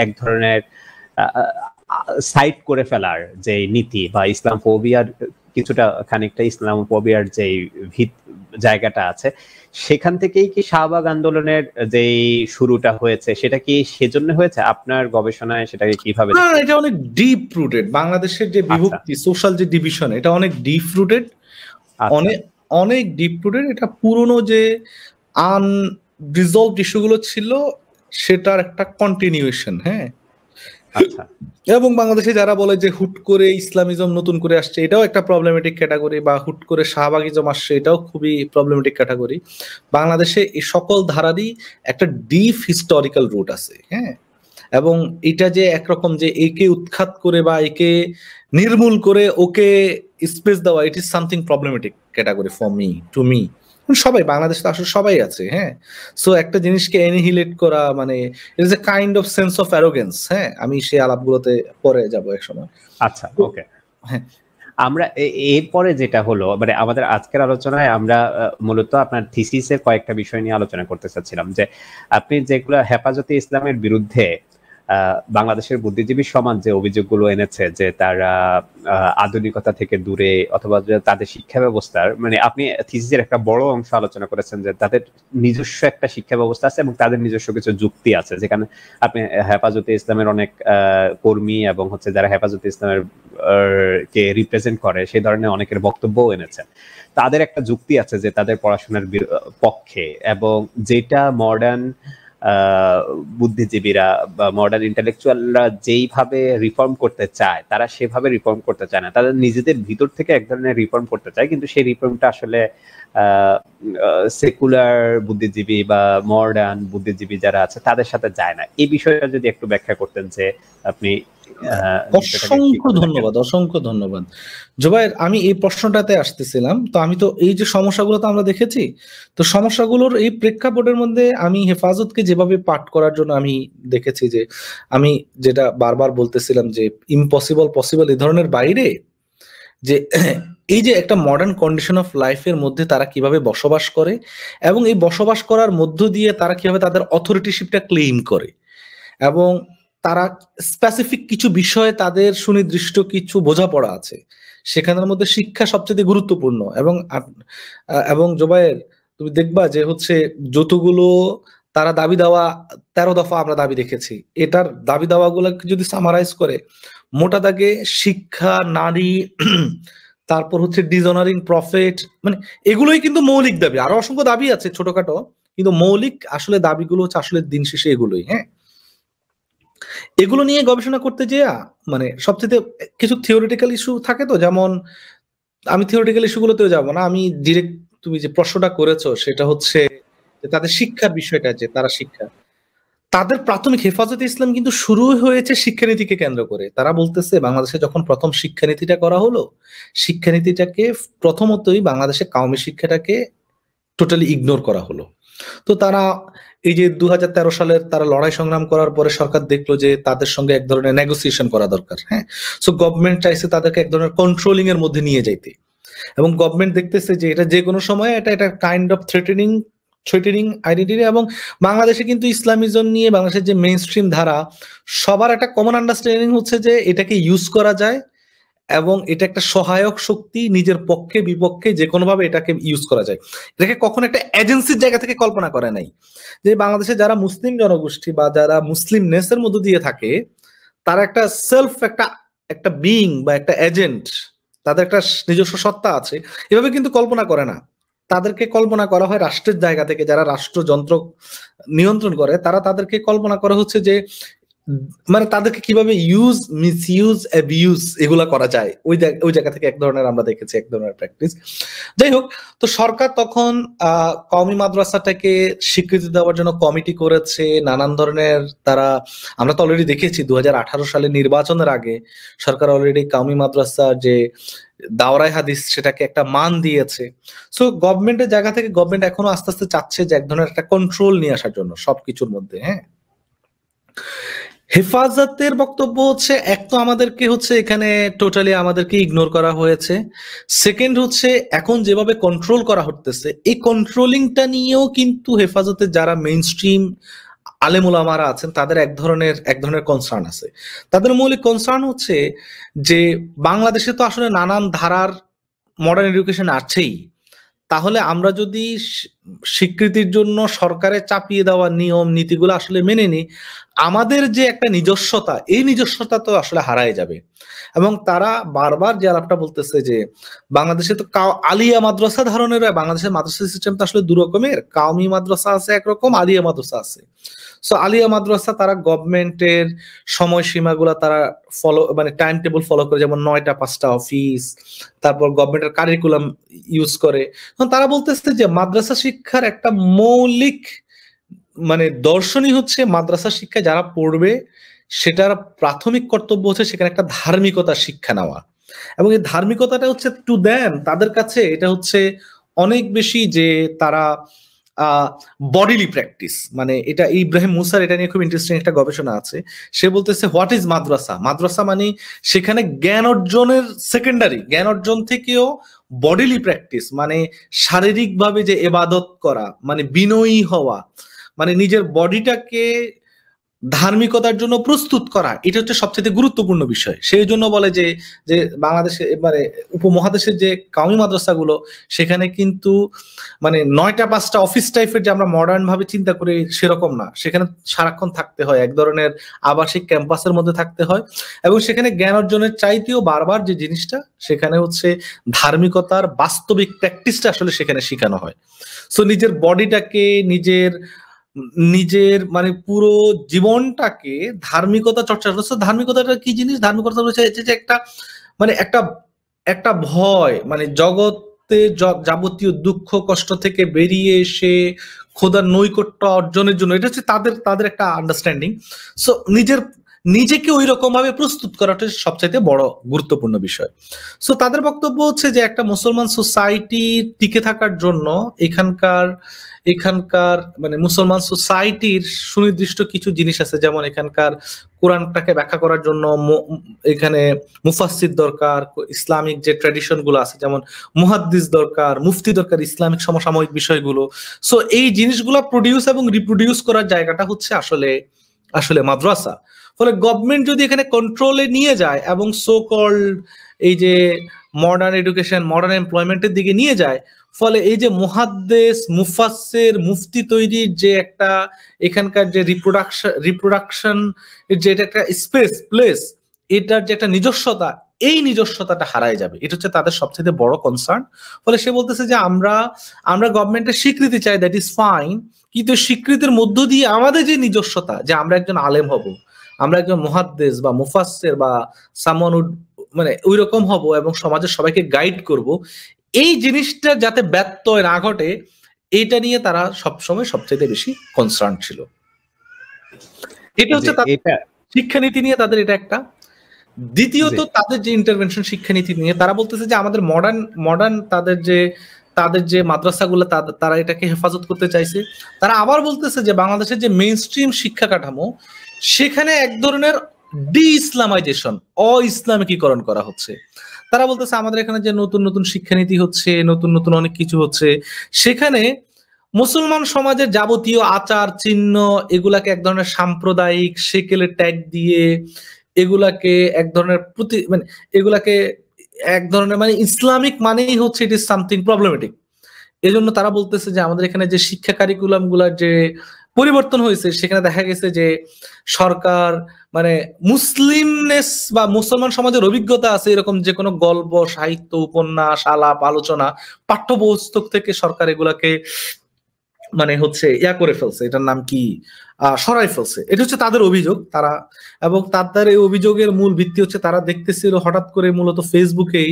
এক ধরনের সাইড করে ফেলার যে নীতি বা ইসলাম ফোবিয়ার কিছুটা খানিকটা ইসলামোফোবিয়ার যে জায়গাটা আছে, সেখান থেকেই কি শাহবাগ আন্দোলনের যে শুরুটা হয়েছে, সেটা কি সেজন্য হয়েছে? আপনার গবেষণায় সেটাকে কিভাবে? না, এটা অনেক ডিপ রুটেড। বাংলাদেশের যে বিভক্তি, সোশ্যাল যে ডিভিশন, এটা অনেক ডিপ রুটেড, অনেক ডিপ রুটেড। এটা পুরনো যে আনরিজলভড ইস্যুগুলো ছিল সেটার একটা কন্টিনিউয়েশন। হ্যাঁ, আচ্ছা। এবং বাংলাদেশে যারা বলে যে হুট করে ইসলামিজম নতুন করে আসছে, এটাও একটা প্রবলেমেটিক ক্যাটাগরি, বা হুট করে শাহবাগিজম আসছে, এটাও খুবই প্রবলেমেটিক ক্যাটাগরি। বাংলাদেশে এই সকল ধারারই একটা ডিপ হিস্টোরিক্যাল রুট আছে। হ্যাঁ, এবং এটা যে একরকম যে একে উৎখাত করে বা একে নির্মূল করে ওকে স্পেস দেওয়া, it is something problematic category for me, to me. সবাই বাংলাদেশে আসলে সবাই আছে। হ্যাঁ, সো একটা জিনিসকে এনিহিলেট করা মানে it is a kind of sense of arrogance. হ্যাঁ, আমি সেই আলাপগুলোতে পরে যাব এক সময়। আচ্ছা, ওকে। হ্যাঁ, আমরা এরপরে যেটা হলো, মানে আমাদের আজকের আলোচনায় আমরা মূলত আপনার থিসিসের কয়েকটা বিষয় নিয়ে আলোচনা করতে চাচ্ছিলাম, যে আপনি যেগুলো হেফাজতে ইসলামের বিরুদ্ধে বাংলাদেশের বুদ্ধিজীবী সমাজ যে অভিযোগগুলো এনেছে, যে তারা আধুনিকতা থেকে দূরে, অথবা তাদের শিক্ষা ব্যবস্থার, মানে আপনি থিসিসের একটা বড় অংশ আলোচনা করেছেন যে তাদের নিজস্ব একটা শিক্ষা ব্যবস্থা আছে এবং তাদের নিজস্ব কিছু যুক্তি আছে, যেখানে আপনি হেফাজতে ইসলামের অনেক কর্মী এবং হচ্ছে যারা হেফাজতে ইসলামের কে রিপ্রেজেন্ট করে সেই ধরনের অনেকের বক্তব্যও এনেছেন। তাদের একটা যুক্তি আছে যে তাদের পড়াশোনার পক্ষে, এবং যেটা মডার্ন বুদ্ধিজীবীরা বা মডার্ন ইন্টেলেকচুয়ালরা যেইভাবে রিফর্ম করতে চায় তারা সেভাবে রিফর্ম করতে চায় না, তাদের নিজেদের ভিতর থেকে এক ধরনের রিফর্ম করতে চায়, কিন্তু সেই রিফর্মটা আসলে সেকুলার বুদ্ধিজীবী বা মডার্ন বুদ্ধিজীবী যারা আছে তাদের সাথে যায় না। এই বিষয়টা যদি একটু ব্যাখ্যা করতেন যে আপনি। অসংখ্য ধন্যবাদ জুবায়ের। আমি এই প্রশ্নটাতে আসতেছিলাম। তো আমি তো এই যে সমস্যাগুলো তো আমরা দেখেছি, তো সমস্যাগুলোর এই প্রেক্ষাপটের মধ্যে আমি হেফাজতকে যেভাবে পাঠ করার জন্য আমি দেখেছি যে আমি যেটা বারবার বলতেছিলাম যে ইম্পসিবল পসিবল এই ধরনের বাইরে যে এই যে একটা মডার্ন কন্ডিশন অফ লাইফের মধ্যে তারা কিভাবে বসবাস করে এবং এই বসবাস করার মধ্য দিয়ে তারা কিভাবে তাদের অথরিটিশিপটা ক্লেইম করে এবং তারা স্পেসিফিক কিছু বিষয়ে তাদের সুনির্দিষ্ট কিছু বোঝাপড়া আছে, সেখানের মধ্যে শিক্ষা সবচেয়ে গুরুত্বপূর্ণ। এবং জুবায়ের তুমি দেখবা যে হচ্ছে যতগুলো তারা দাবি দেওয়া 13 দফা আমরা দাবি দেখেছি, এটার দাবি দেওয়াগুলোকে যদি সামারাইজ করে মোটা দাগে শিক্ষা, নারী, তারপর হচ্ছে ডিসঅনারিং প্রফেট, মানে এগুলোই কিন্তু মৌলিক দাবি। আরো অসংখ্য দাবি আছে ছোটখাটো, কিন্তু মৌলিক আসলে দাবিগুলো হচ্ছে আসলে দিন শেষে এগুলোই। হ্যাঁ, এগুলো নিয়ে গবেষণা করতে যেয়া মানে সবচেয়ে কিছু থিওরিটিক্যাল ইস্যু থাকে, তো যেমন আমি থিওরিটিক্যাল ইস্যুগুলোতেও যাবো না, আমি ডিরেক্ট তুমি যে প্রশ্নটা করেছো সেটা হচ্ছে যে তাদের শিক্ষার বিষয়টা, যে তারা শিক্ষা তাদের প্রাথমিক হেফাজতে ইসলাম কিন্তু শুরু হয়েছে শিক্ষানীতিকে কেন্দ্র করে। তারা বলতেছে বাংলাদেশে যখন প্রথম শিক্ষানীতিটা করা হলো, শিক্ষানীতিটাকে প্রথমতই বাংলাদেশে কাউমি শিক্ষাটাকে টোটালি ইগনোর করা হলো। তো তারা এই যে 2013 সালের তারা লড়াই সংগ্রাম করার পরে সরকার দেখলো যে তাদের সঙ্গে এক ধরনের নেগোসিয়েশন করা দরকার। হ্যাঁ, সো গভর্নমেন্ট চাইছে তাদেরকে এক ধরনের কন্ট্রোলিং এর মধ্যে নিয়ে যাইতে, এবং গভর্নমেন্ট দেখতেছে যে এটা যে কোনো সময় এটা কাইন্ড অফ থ্রেটেনিং আইডেন্টিটি। এবং বাংলাদেশে কিন্তু ইসলামিজম নিয়ে বাংলাদেশের যে মেইন স্ট্রিম ধারা সবার একটা কমন আন্ডারস্ট্যান্ডিং হচ্ছে যে এটাকে ইউজ করা যায় এবং এটা একটা সহায়ক শক্তি, নিজের পক্ষে বিপক্ষে যে কোনো ভাবে এটাকে ইউজ করা যায়। এটাকে কখনো একটা এজেন্সির জায়গা থেকে কল্পনা করে নাই যে বাংলাদেশে যারা মুসলিম জনগোষ্ঠী বা যারা মুসলিম নেসের মধ্য দিয়ে থাকে তারা একটা সেলফ একটা বিইং বা একটা এজেন্ট, তাদের একটা নিজস্ব সত্তা আছে, এভাবে কিন্তু কল্পনা করে না। তাদেরকে কল্পনা করা হয় রাষ্ট্রের জায়গা থেকে, যারা রাষ্ট্রযন্ত্র নিয়ন্ত্রণ করে তারা তাদেরকে কল্পনা করা হচ্ছে যে মানে তাদেরকে কিভাবে ইউজ, মিসইউজ, অ্যাবিউজ এগুলা করা যায়, ওই জায়গা থেকে এক ধরনের আমরা দেখেছি এক ধরনের প্র্যাকটিস। যাই হোক, তো সরকার তখন কওমি মাদ্রাসাটাকে স্বীকৃতি দেওয়ার জন্য কমিটি করেছে, নানান ধরনের তারা, আমরা তো অলরেডি দেখেছি 2018 সালে নির্বাচনের আগে সরকার অলরেডি কওমি মাদ্রাসার যে দাওরায়ে হাদিস সেটাকে একটা মান দিয়েছে। সো গভর্নমেন্টের জায়গা থেকে গভর্নমেন্ট এখনো আস্তে আস্তে চাচ্ছে যে এক ধরনের একটা কন্ট্রোল নিয়ে আসার জন্য সবকিছুর মধ্যে। হ্যাঁ, হেফাজতের বক্তব্য হচ্ছে এক তো আমাদেরকে হচ্ছে এখানে টোটালি আমাদেরকে ইগনোর করা হয়েছে, সেকেন্ড হচ্ছে এখন যেভাবে কন্ট্রোল করা হতেছে এই কন্ট্রোলিংটা নিয়েও কিন্তু হেফাজতের যারা মেইন স্ট্রিম আলেম ওলামারা আছেন তাদের এক ধরনের কনসার্ন আছে। তাদের মৌলিক কনসার্ন হচ্ছে যে বাংলাদেশে তো আসলে নানান ধারার মডার্ন এডুকেশন আছেই, তাহলে আমরা যদি স্বীকৃতির জন্য সরকারের চাপিয়ে দেওয়া নিয়ম নীতিগুলো আসলে মেনে নিই, আমাদের যে একটা নিজস্বতা, এই নিজস্বতা তো আসলে হারায় যাবে। এবং তারা বারবার যে আলাপটা বলতেছে যে বাংলাদেশে তো আলিয়া মাদ্রাসা ধরনের, বাংলাদেশের মাদ্রাসা সিস্টেম তো আসলে দু রকমের, কাওমি মাদ্রাসা আছে একরকম, আলিয়া মাদ্রাসা আছে। সো আলিয়া মাদ্রাসা তারা গভর্নমেন্টের সময়সীমাগুলো তারা ফলো, মানে টাইম টেবিল ফলো করে, যেমন 9টা 5টা অফিস, তারপর গভর্নমেন্টের কারিকুলাম ইউজ করে। তারা বলতেছে যে মাদ্রাসা শিক্ষার একটা মৌলিক মানে দর্শনই হচ্ছে মাদ্রাসা শিক্ষা যারা পড়বে সেটার প্রাথমিক কর্তব্য হচ্ছে সেখানে একটা ধার্মিকতার শিক্ষা নেওয়া, এবং এই ধার্মিকতাটা হচ্ছে টু দেম, তাদের কাছে এটা হচ্ছে অনেক বেশি যে তারা বডিলি প্র্যাকটিস। মানে এটা ইব্রাহিম মুসার এটা নিয়ে খুব ইন্টারেস্টিং একটা গবেষণা আছে। সে বলতেছে হোয়াট ইজ মাদ্রাসা, মাদ্রাসা মানে সেখানে জ্ঞান অর্জনের সেকেন্ডারি, জ্ঞান অর্জন থেকেও বডিলি প্র্যাকটিস, মানে শারীরিকভাবে যে ইবাদত করা, মানে বিনয়ী হওয়া, মানে নিজের বডিটাকে ধার্মিকতার জন্য প্রস্তুত করা, এটা হচ্ছে সবচেয়ে গুরুত্বপূর্ণ বিষয়। সেই জন্য বলে যে বাংলাদেশে এবারে উপমহাদেশের যে কাওমি মাদ্রাসাগুলো সেখানে কিন্তু মানে 9টা 5টা অফিস টাইপের যে আমরা মডার্ন ভাবে চিন্তা করি সেরকম না, সেখানে সারাক্ষণ থাকতে হয়, এক ধরনের আবাসিক ক্যাম্পাসের মধ্যে থাকতে হয়, এবং সেখানে জ্ঞান অর্জনের চাইতেও বারবার যে জিনিসটা সেখানে হচ্ছে ধার্মিকতার বাস্তবিক প্র্যাকটিসটা আসলে সেখানে শেখানো হয়। সো নিজের বডিটাকে, নিজের নিজের মানে পুরো জীবনটাকে ধার্মিকতা চর্চা করছে। ধার্মিকতাটা কি জিনিস? ধার্মিকতা হচ্ছে যে একটা মানে একটা ভয়, মানে জগতে যাবতীয় দুঃখ কষ্ট থেকে বেরিয়ে এসে খোদার নৈকট্য অর্জনের জন্য, এটা হচ্ছে তাদের একটা আন্ডারস্ট্যান্ডিং। সো নিজেকে ওই রকম ভাবে প্রস্তুত করাটা সবচাইতে বড় গুরুত্বপূর্ণ বিষয়। সো তাদের বক্তব্য হচ্ছে যে একটা মুসলমান সোসাইটি টিকে থাকার জন্য এখানকার মানে মুসলমান সোসাইটির সুনির্দিষ্ট কিছু জিনিস আছে, যেমন এখানকার কোরআনটাকে ব্যাখ্যা করার জন্য এখানে মুফাসসির দরকার, ইসলামিক যে ট্র্যাডিশন গুলো আছে যেমন মুহাদ্দিস দরকার, মুফতি দরকার, ইসলামিক সমসাময়িক বিষয়গুলো। সো এই জিনিসগুলো প্রডিউস এবং রিপ্রোডিউস করার জায়গাটা হচ্ছে আসলে মাদ্রাসা। ফলে গভর্নমেন্ট যদি এখানে কন্ট্রোলে নিয়ে যায় এবং সো কল্ড এই যে মডার্ন এডুকেশন, মডার্ন এমপ্লয়মেন্টের দিকে নিয়ে যায়, ফলে এই যে মুহাদ্দিস, মুফাসসির, মুফতি তৈরির যে একটা এখানকার যে রিপ্রোডাকশন যে এটা একটা প্লেস, এটার যে একটা নিজস্বতা, এই নিজস্বতাটা হারায় যাবে। এটা হচ্ছে তাদের সবচেয়ে বড় কনসার্ন। ফলে সে বলতেছে যে আমরা গভর্নমেন্টের স্বীকৃতি চাই, দ্যাট ইজ ফাইন, কিন্তু স্বীকৃতির মধ্য দিয়ে আমাদের যে নিজস্বতা, যে আমরা একজন আলেম হব, আমরা একজন মুহাদ্দিস বা মুফাসসির বা সামওয়ান মানে ওই রকম হব এবং সমাজের সবাইকে গাইড করব, এই জিনিসটা যাতে ব্যত্যয় না ঘটে, এইটা নিয়ে তারা সবসময় সবচেয়ে বেশি কনসার্ন ছিল। এটা হচ্ছে শিক্ষানীতি নিয়ে তাদের এটা একটা। দ্বিতীয়ত তাদের যে ইন্টারভেনশন শিক্ষানীতি নিয়ে, তারা বলতেছে যে আমাদের মডার্ন তাদের যে মাদ্রাসাগুলো তারা এটাকে হেফাজত করতে চাইছে। তারা আবার বলতেছে যে বাংলাদেশের যে মেইন স্ট্রিম শিক্ষা কাঠামো, সেখানে এক ধরনের ইসলামাইজেশন, ইসলামিকীকরণ করা হচ্ছে। তারা বলতেছে আমাদের এখানে যে নতুন নতুন শিক্ষানীতি হচ্ছে, নতুন নতুন অনেক কিছু হচ্ছে, সেখানে মুসলমান সমাজের যাবতীয় আচার চিহ্ন এগুলাকে এক ধরনের সাম্প্রদায়িক সেকেলে ট্যাগ দিয়ে এগুলাকে এক ধরনের মানে এগুলাকে এক ধরনের মানে ইসলামিক মানেই হচ্ছে ইট ইজ সামথিং প্রবলেমেটিক। এজন্য তারা বলতেছে যে আমাদের এখানে যে শিক্ষা কারিকুলাম গুলার যে পরিবর্তন হয়েছে, সেখানে দেখা গেছে যে সরকার মানে মুসলিমনেস বা মুসলমান সমাজের অভিজ্ঞতা আছে এরকম যে কোনো গল্প, সাহিত্য, উপন্যাস, আলাপ আলোচনা, পাঠ্যপুস্তক থেকে সরকার এগুলাকে মানে হচ্ছে করে ফেলছে, এটার নাম কি সরাই ফেলছে। এটা হচ্ছে তাদের অভিযোগ। তারা এবং তাদের এই অভিযোগের মূল ভিত্তি হচ্ছে তারা দেখতেছিল হঠাৎ করে মূলত ফেসবুকেই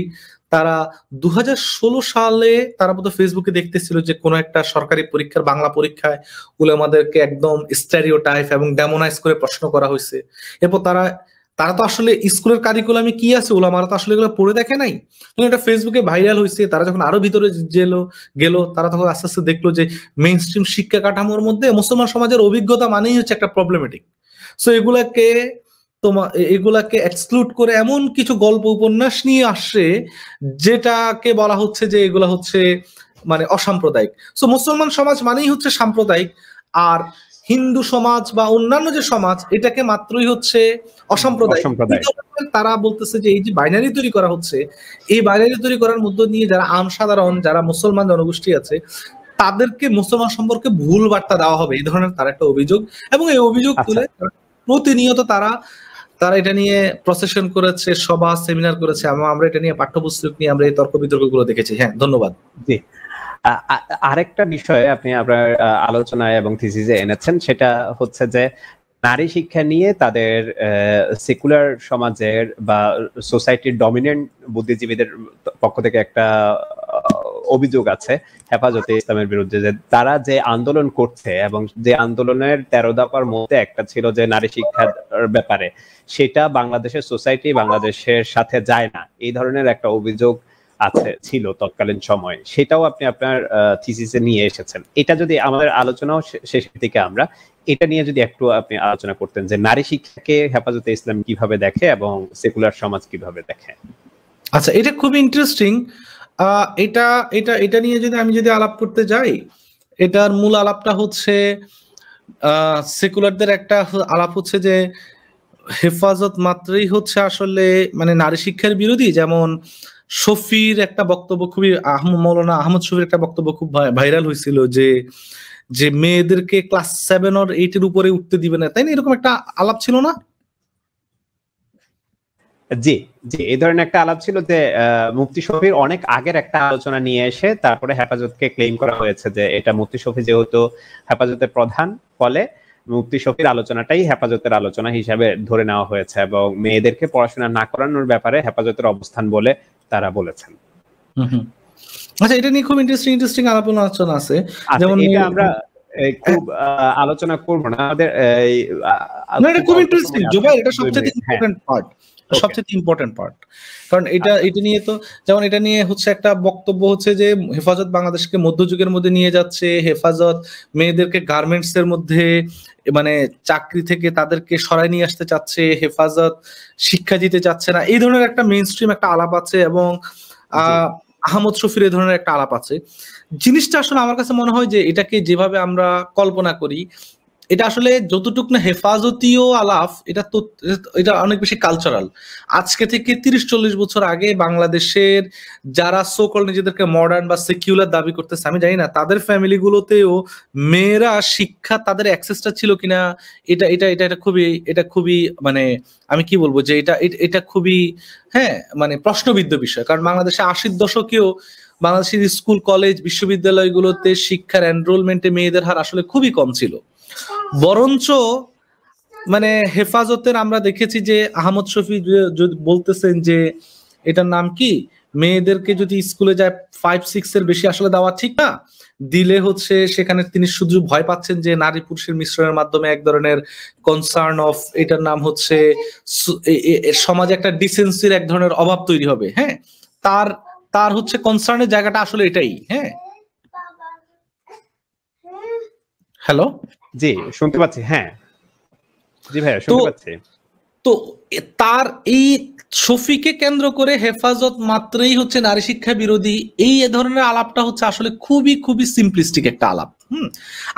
তারা 2016 সালে তারা মূলত ফেসবুকে দেখতেছিল যে কোনো একটা সরকারি পরীক্ষার বাংলা পরীক্ষায় উলামাদেরকে একদম স্টেরিওটাইপ এবং ডেমোনাইজ করে প্রশ্ন করা হয়েছে। এরপর তারা তো আসলে স্কুলের কারিকুলামে কি আছে উলামারা তো আসলে এগুলো পড়ে দেখে নাই, এটা ফেসবুকে ভাইরাল হয়েছে। তারা যখন আরো ভিতরে গেল তারা তখন আস্তে আস্তে দেখলো যে মেইন স্ট্রিম শিক্ষা কাঠামোর মধ্যে মুসলমান সমাজের অভিজ্ঞতা মানেই হচ্ছে একটা প্রবলেমেটিক। সো এগুলাকে এক্সক্লুড করে এমন কিছু গল্প উপন্যাস নিয়ে আসছে যেটাকে বলা হচ্ছে যে এগুলা হচ্ছে মানে অসাম্প্রদায়িক। সো মুসলমান সমাজ মানেই হচ্ছে সাম্প্রদায়িক, আর হিন্দু সমাজ বা অন্যান্য যে সমাজ এটাকে মাত্রই হচ্ছে অসাম্প্রদায়িক। তারা বলতেছে যে এই যে বাইনারি তৈরি করা হচ্ছে, এই বাইনারি তৈরি করার মধ্য দিয়ে যারা সাধারণ যারা মুসলমান জনগোষ্ঠী আছে তাদেরকে মুসলমান সম্পর্কে ভুল বার্তা দেওয়া হবে, এই ধরনের তার একটা অভিযোগ। এবং এই অভিযোগ তুলে প্রতিনিয়ত তারা এটা নিয়ে প্রসেশন করেছে, সভা সেমিনার করেছে। আমরা এটা নিয়ে পাঠ্যপুস্তক নিয়ে আমরা এই তর্ক বিতর্ক গুলো দেখেছি। হ্যাঁ, ধন্যবাদ। জি, আরেকটা বিষয় আপনি আপনার আলোচনায় এবং থিসিসে এনেছেন, সেটা হচ্ছে যে নারী শিক্ষা নিয়ে তাদের সেকুলার সমাজের বা সোসাইটির ডমিনেন্ট বুদ্ধিজীবীদের পক্ষ থেকে একটা অভিযোগ আছে হেফাজতে ইসলামের বিরুদ্ধে, যে তারা যে আন্দোলন করছে এবং যে আন্দোলনের 13 দফার মধ্যে একটা ছিল যে নারী শিক্ষার ব্যাপারে, সেটা বাংলাদেশের সোসাইটি বাংলাদেশের সাথে যায় না, এই ধরনের একটা অভিযোগ ছিল তৎকালীন সময়। সেটাও আপনি আপনার থিসিসে নিয়ে এসেছেন। এটা যদি আমাদের আলোচনাও শেষের দিকে আমরা এটা নিয়ে যদি একটু আপনি আলোচনা করতেন যে নারী শিক্ষাকে হেফাজতে ইসলাম কিভাবে দেখে এবং সেকুলার সমাজ কিভাবে দেখে। আচ্ছা, এটা খুব ইন্টারেস্টিং। এটা নিয়ে যদি আমি আলাপ করতে যাই, এটার মূল আলাপটা হচ্ছে সেকুলারদের একটা আলাপ হচ্ছে যে হেফাজত মাত্রই হচ্ছে আসলে মানে নারী শিক্ষার বিরোধী। যেমন শফির একটা বক্তব্য খুবই মৌলানা আহমদ শফির একটা বক্তব্য খুব ভাইরাল হয়েছিল যে মেয়েদেরকে ক্লাস 7 or 8 এর উপরে উঠতে দিবে না, তাই না? এরকম একটা আলাপ ছিল না? জি জি, এই ধরনের একটা আলাপ ছিল যে মুফতি শফির অনেক আগের একটা আলোচনা নিয়ে এসে তারপরে হেফাজতকে ক্লেম করা হয়েছে যে এটা মুফতি শফি যেহেতু হেফাজতের প্রধান, ফলে মুফতি শফির আলোচনাটাই হেফাজতের আলোচনা হিসাবে ধরে নেওয়া হয়েছে এবং মেয়েদেরকে পড়াশোনা না করানোর ব্যাপারে হেফাজতের অবস্থান বলে তারা বলেছেন। আচ্ছা, এটা নিয়ে খুব ইন্টারেস্টিং আলোচনা আছে, যেমন এটা আমরা খুব আলোচনা করব না, আমাদের এটা খুব ইন্টারেস্টিং জুবাইর, এটা সবচেয়ে ইম্পর্টেন্ট পার্ট, সবচেয়ে ইম্পর্টেন্ট পার্ট। কারণ এটা নিয়ে তো যেমন এটা নিয়ে হচ্ছে একটা বক্তব্য হচ্ছে যে হেফাজত বাংলাদেশকে মধ্যযুগের মধ্যে নিয়ে যাচ্ছে, হেফাজত মেয়েদেরকে গার্মেন্টস এর মধ্যে মানে চাকরি থেকে তাদেরকে সরাই নিয়ে আসতে চাচ্ছে, হেফাজত শিক্ষা দিতে চাচ্ছে না, এই ধরনের একটা মেইন স্ট্রিম একটা আলাপ আছে এবং আহমদ শফির এই ধরনের একটা আলাপ আছে। জিনিসটা আসলে আমার কাছে মনে হয় যে এটাকে যেভাবে আমরা কল্পনা করি, এটা আসলে যতটুকু না হেফাজতীয় আলাপ, এটা অনেক বেশি কালচারাল। আজকে থেকে 30-40 বছর আগে বাংলাদেশের যারা সোকল নিজেদেরকে মডার্ন বা সেকুলার দাবি করতেছে, আমি জানি না তাদের ফ্যামিলি গুলোতেও মেয়েরা শিক্ষা তাদের অ্যাক্সেসটা ছিল কিনা, এটা খুবই মানে আমি কি বলবো যে এটা খুবই মানে প্রশ্নবিদ্ধ বিষয়। কারণ বাংলাদেশে 80-র দশকেও বাংলাদেশের স্কুল কলেজ বিশ্ববিদ্যালয়গুলোতে শিক্ষার এনরোলমেন্টে মেয়েদের হার আসলে খুবই কম ছিল। বরঞ্চ মানে হেফাজতের আমরা দেখেছি যে আহমদ শফি বলতেছেন যে এটার নাম কি, মেয়েদেরকে যদি স্কুলে যায় 5-6 এর বেশি আসলে দেওয়া ঠিক না, দিলে হচ্ছে সেখানে তিনি শুধু ভয় পাচ্ছেন যে নারী পুরুষের মিশ্রণের মাধ্যমে এক ধরনের কনসার্ন অফ, এটার নাম হচ্ছে সমাজে একটা ডিসেন্সির এক ধরনের অভাব তৈরি হবে। তার হচ্ছে কনসার্নের জায়গাটা আসলে এটাই। হ্যালো, জি শুনতে পাচ্ছি। জি ভাইয়া শুনতে পাচ্ছি। তো তার এই শফিকে কেন্দ্র করে হেফাজত মাত্রই হচ্ছে নারী শিক্ষা বিরোধী, এই ধরনের আলাপটা হচ্ছে আসলে খুবই খুবই সিম্পলিস্টিক একটা আলাপ।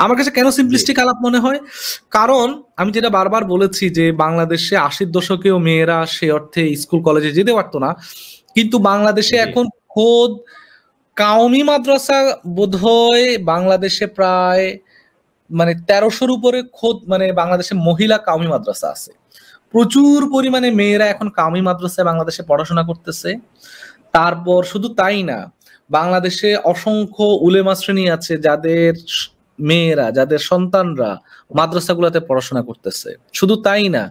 আমার কাছে কেন সিম্পলিস্টিক আলাপ মনে হয়, কারণ আমি যেটা বারবার বলেছি যে বাংলাদেশে 80-র দশকেও মেয়েরা সে অর্থে স্কুল কলেজে যেতে পারতো না, কিন্তু বাংলাদেশে এখন খোদ কাউমি মাদ্রাসা বোধহয় বাংলাদেশে প্রায় মানে 1300-র উপরে খোদ মানে বাংলাদেশে মহিলা কাউমি মাদ্রাসা আছে। প্রচুর পরিমাণে মেয়েরা এখন কাউমি মাদ্রাসায় বাংলাদেশে পড়াশোনা করতেছে। তারপর শুধু তাই না, বাংলাদেশে অসংখ্য উলেমা শ্রেণী আছে যাদের মেয়েরা, যাদের সন্তানরা মাদ্রাসাগুলোতে পড়াশোনা করতেছে। শুধু তাই না,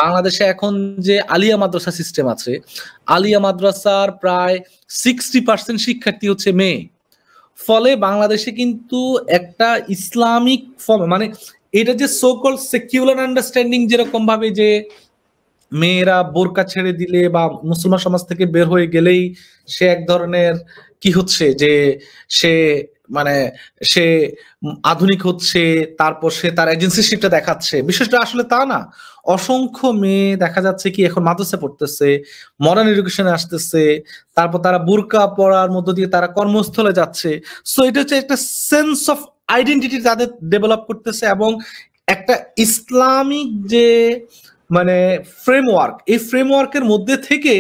বাংলাদেশে এখন যে আলিয়া মাদ্রাসা সিস্টেম আছে, আলিয়া মাদ্রাসার প্রায় 60% শিক্ষার্থী হচ্ছে মেয়ে। ফলে বাংলাদেশে কিন্তু একটা ইসলামিক মানে এটা যে সোকল সেকুলার আন্ডারস্ট্যান্ডিং, যেরকম ভাবে যে মেয়েরা বোরকা ছেড়ে দিলে বা মুসলমান সমাজ থেকে বের হয়ে গেলেই সে এক ধরনের কি হচ্ছে যে সে আধুনিক হচ্ছে, তারপর সে তার এজেন্সিশিপটা দেখাচ্ছে, বিষয়টা আসলে তা না। অসংখ্য মেয়ে দেখা যাচ্ছে কি এখন মাদ্রাসা পড়তেছে, মডার্ন এডুকেশনে আসতেছে, তারপর তারা বুরকা পড়ার মধ্য দিয়ে তারা কর্মস্থলে যাচ্ছে। সো এটা হচ্ছে একটা সেন্স অফ আইডেন্টিটি তাদের ডেভেলপ করতেছে এবং একটা ইসলামিক যে মানে ফ্রেমওয়ার্ক, এই ফ্রেমওয়ার্কের মধ্যে থেকে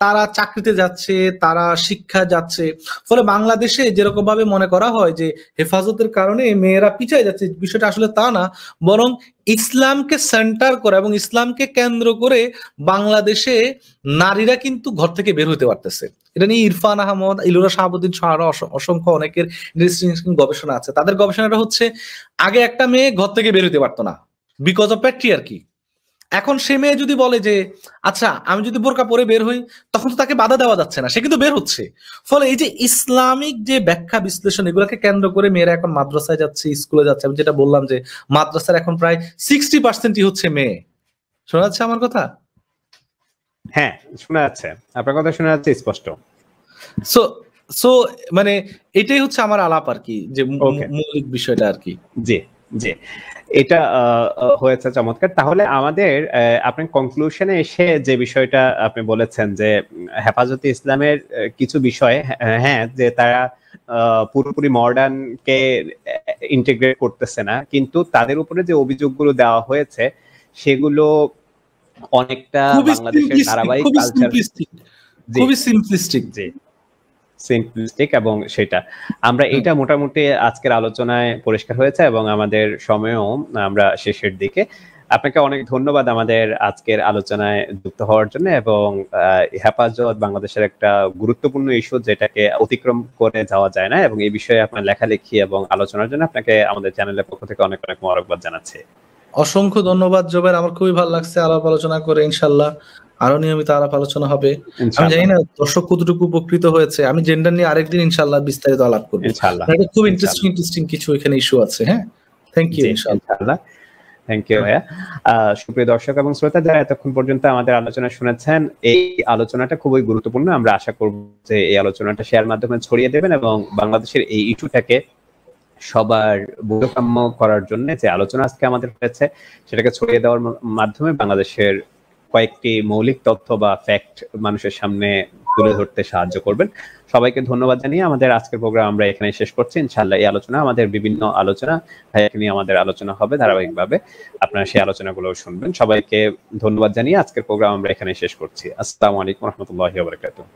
তারা চাকরিতে যাচ্ছে, তারা শিক্ষা যাচ্ছে। ফলে বাংলাদেশে যেরকম ভাবে মনে করা হয় যে হেফাজতের কারণে মেয়েরা পিছিয়ে যাচ্ছে, বিষয়টা আসলে তা না, বরং ইসলামকে সেন্টার করে এবং ইসলামকে কেন্দ্র করে বাংলাদেশে নারীরা কিন্তু ঘর থেকে বের হতে পারতেছে। এটা নিয়ে ইরফান আহমদ, ইলুরা শাহাবুদ্দিন সহ অসংখ্য অনেকের গবেষণা আছে। তাদের গবেষণাটা হচ্ছে আগে একটা মেয়ে ঘর থেকে বের হতে পারতো না বিকজ অফ প্যাট্রিয়ার্কি। এখন সে মেয়ে যদি বলে যে আচ্ছা আমি যদি বোরকা পরে বের হই, তখন তো তাকে বাধা দেওয়া যাচ্ছে না, সে কিন্তু বের হচ্ছে। ফলে এই যে ইসলামিক যে ব্যাখ্যা বিশ্লেষণ, এগুলোকে কেন্দ্র করে মেয়েরা এখন মাদ্রাসায় যাচ্ছে, স্কুলে যাচ্ছে। আমি যেটা বললাম যে মাদ্রাসার এখন প্রায় 60%ই হচ্ছে মেয়ে। শোনা যাচ্ছে আমার কথা? হ্যাঁ শোনা যাচ্ছে, আপনার কথা শোনা যাচ্ছে স্পষ্ট। সো মানে এটাই হচ্ছে আমার আলাপ আর কি, যে মৌলিক বিষয়টা আর কি। জি জি, এটা হয়েছে চমৎকার। তাহলে আমাদের আপনি কনক্লুশনে এসে যে বিষয়টা আপনি বলেছেন যে হেফাজতে ইসলামের কিছু বিষয়, হ্যাঁ, যে তারা পুরোপুরি মডার্ন কে ইন্টিগ্রেট করতেছে না, কিন্তু তাদের উপরে যে অভিযোগগুলো দেওয়া হয়েছে সেগুলো অনেকটা বাংলাদেশের ধারাবাহিক কালচার, খুবই সিম্পলিস্টিক, জি সিম্পলিস্টিক, এবং সেটা আমরা এটা মোটামুটি আজকের আলোচনায় পরিষ্কার হয়েছে এবং আমাদের সময়ও আমরা শেষের দিকে। আপনাকে অনেক ধন্যবাদ আমাদের আজকের আলোচনায় যুক্ত হওয়ার জন্য, এবং হেফাজত বাংলাদেশের একটা গুরুত্বপূর্ণ ইস্যু যেটাকে অতিক্রম করে যাওয়া যায় না, এবং এই বিষয়ে আপনার লেখালেখি এবং আলোচনার জন্য আপনাকে আমাদের চ্যানেলের পক্ষ থেকে অনেক অনেক মোবারকবাদ জানাচ্ছি। অসংখ্য ধন্যবাদ জোবের, আমার খুবই ভালো লাগছে আলাপ আলোচনা করে। ইনশাল্লাহ আরো নিয়মিত আলাপ আলোচনা হবে। আমি জানি না দর্শক কতটুকু উপকৃত হয়েছে, আমি জেন্ডার নিয়ে আরেকদিন ইনশাল্লাহ বিস্তারিত আলাপ করবো। এটা খুব ইন্টারেস্টিং কিছু এখানে ইস্যু আছে। হ্যাঁ, থ্যাংক ইউ। ইনশাআল্লাহ, থ্যাংক ইউ ভাইয়া। সুপ্রিয় দর্শক এবং শ্রোতা যারা এতক্ষণ পর্যন্ত আমাদের আলোচনা শুনেছেন, এই আলোচনাটা খুবই গুরুত্বপূর্ণ। আমরা আশা করব যে এই আলোচনাটা শেয়ার মাধ্যমে ছড়িয়ে দেবেন এবং বাংলাদেশের এই ইস্যুটাকে সবার বোধগম্য করার জন্য যে আলোচনা আজকে আমাদের হয়েছে সেটাকে ছড়িয়ে দেওয়ার মাধ্যমে বাংলাদেশের কয়েকটি মৌলিক তথ্য বা ফ্যাক্ট মানুষের সামনে তুলে ধরতে সাহায্য করবেন। সবাইকে ধন্যবাদ জানিয়ে আমাদের আজকের প্রোগ্রাম আমরা এখানে শেষ করছি। ইনশাআল্লাহ এই আলোচনা আমাদের বিভিন্ন আলোচনা ভাইয়াকে নিয়ে আমাদের আলোচনা হবে ধারাবাহিকভাবে, আপনারা সেই আলোচনাগুলো শুনবেন। সবাইকে ধন্যবাদ জানিয়ে আজকের প্রোগ্রাম আমরা এখানে শেষ করছি। আসসালামু আলাইকুম ওয়া রাহমাতুল্লাহি ওয়া বারাকাতুহু।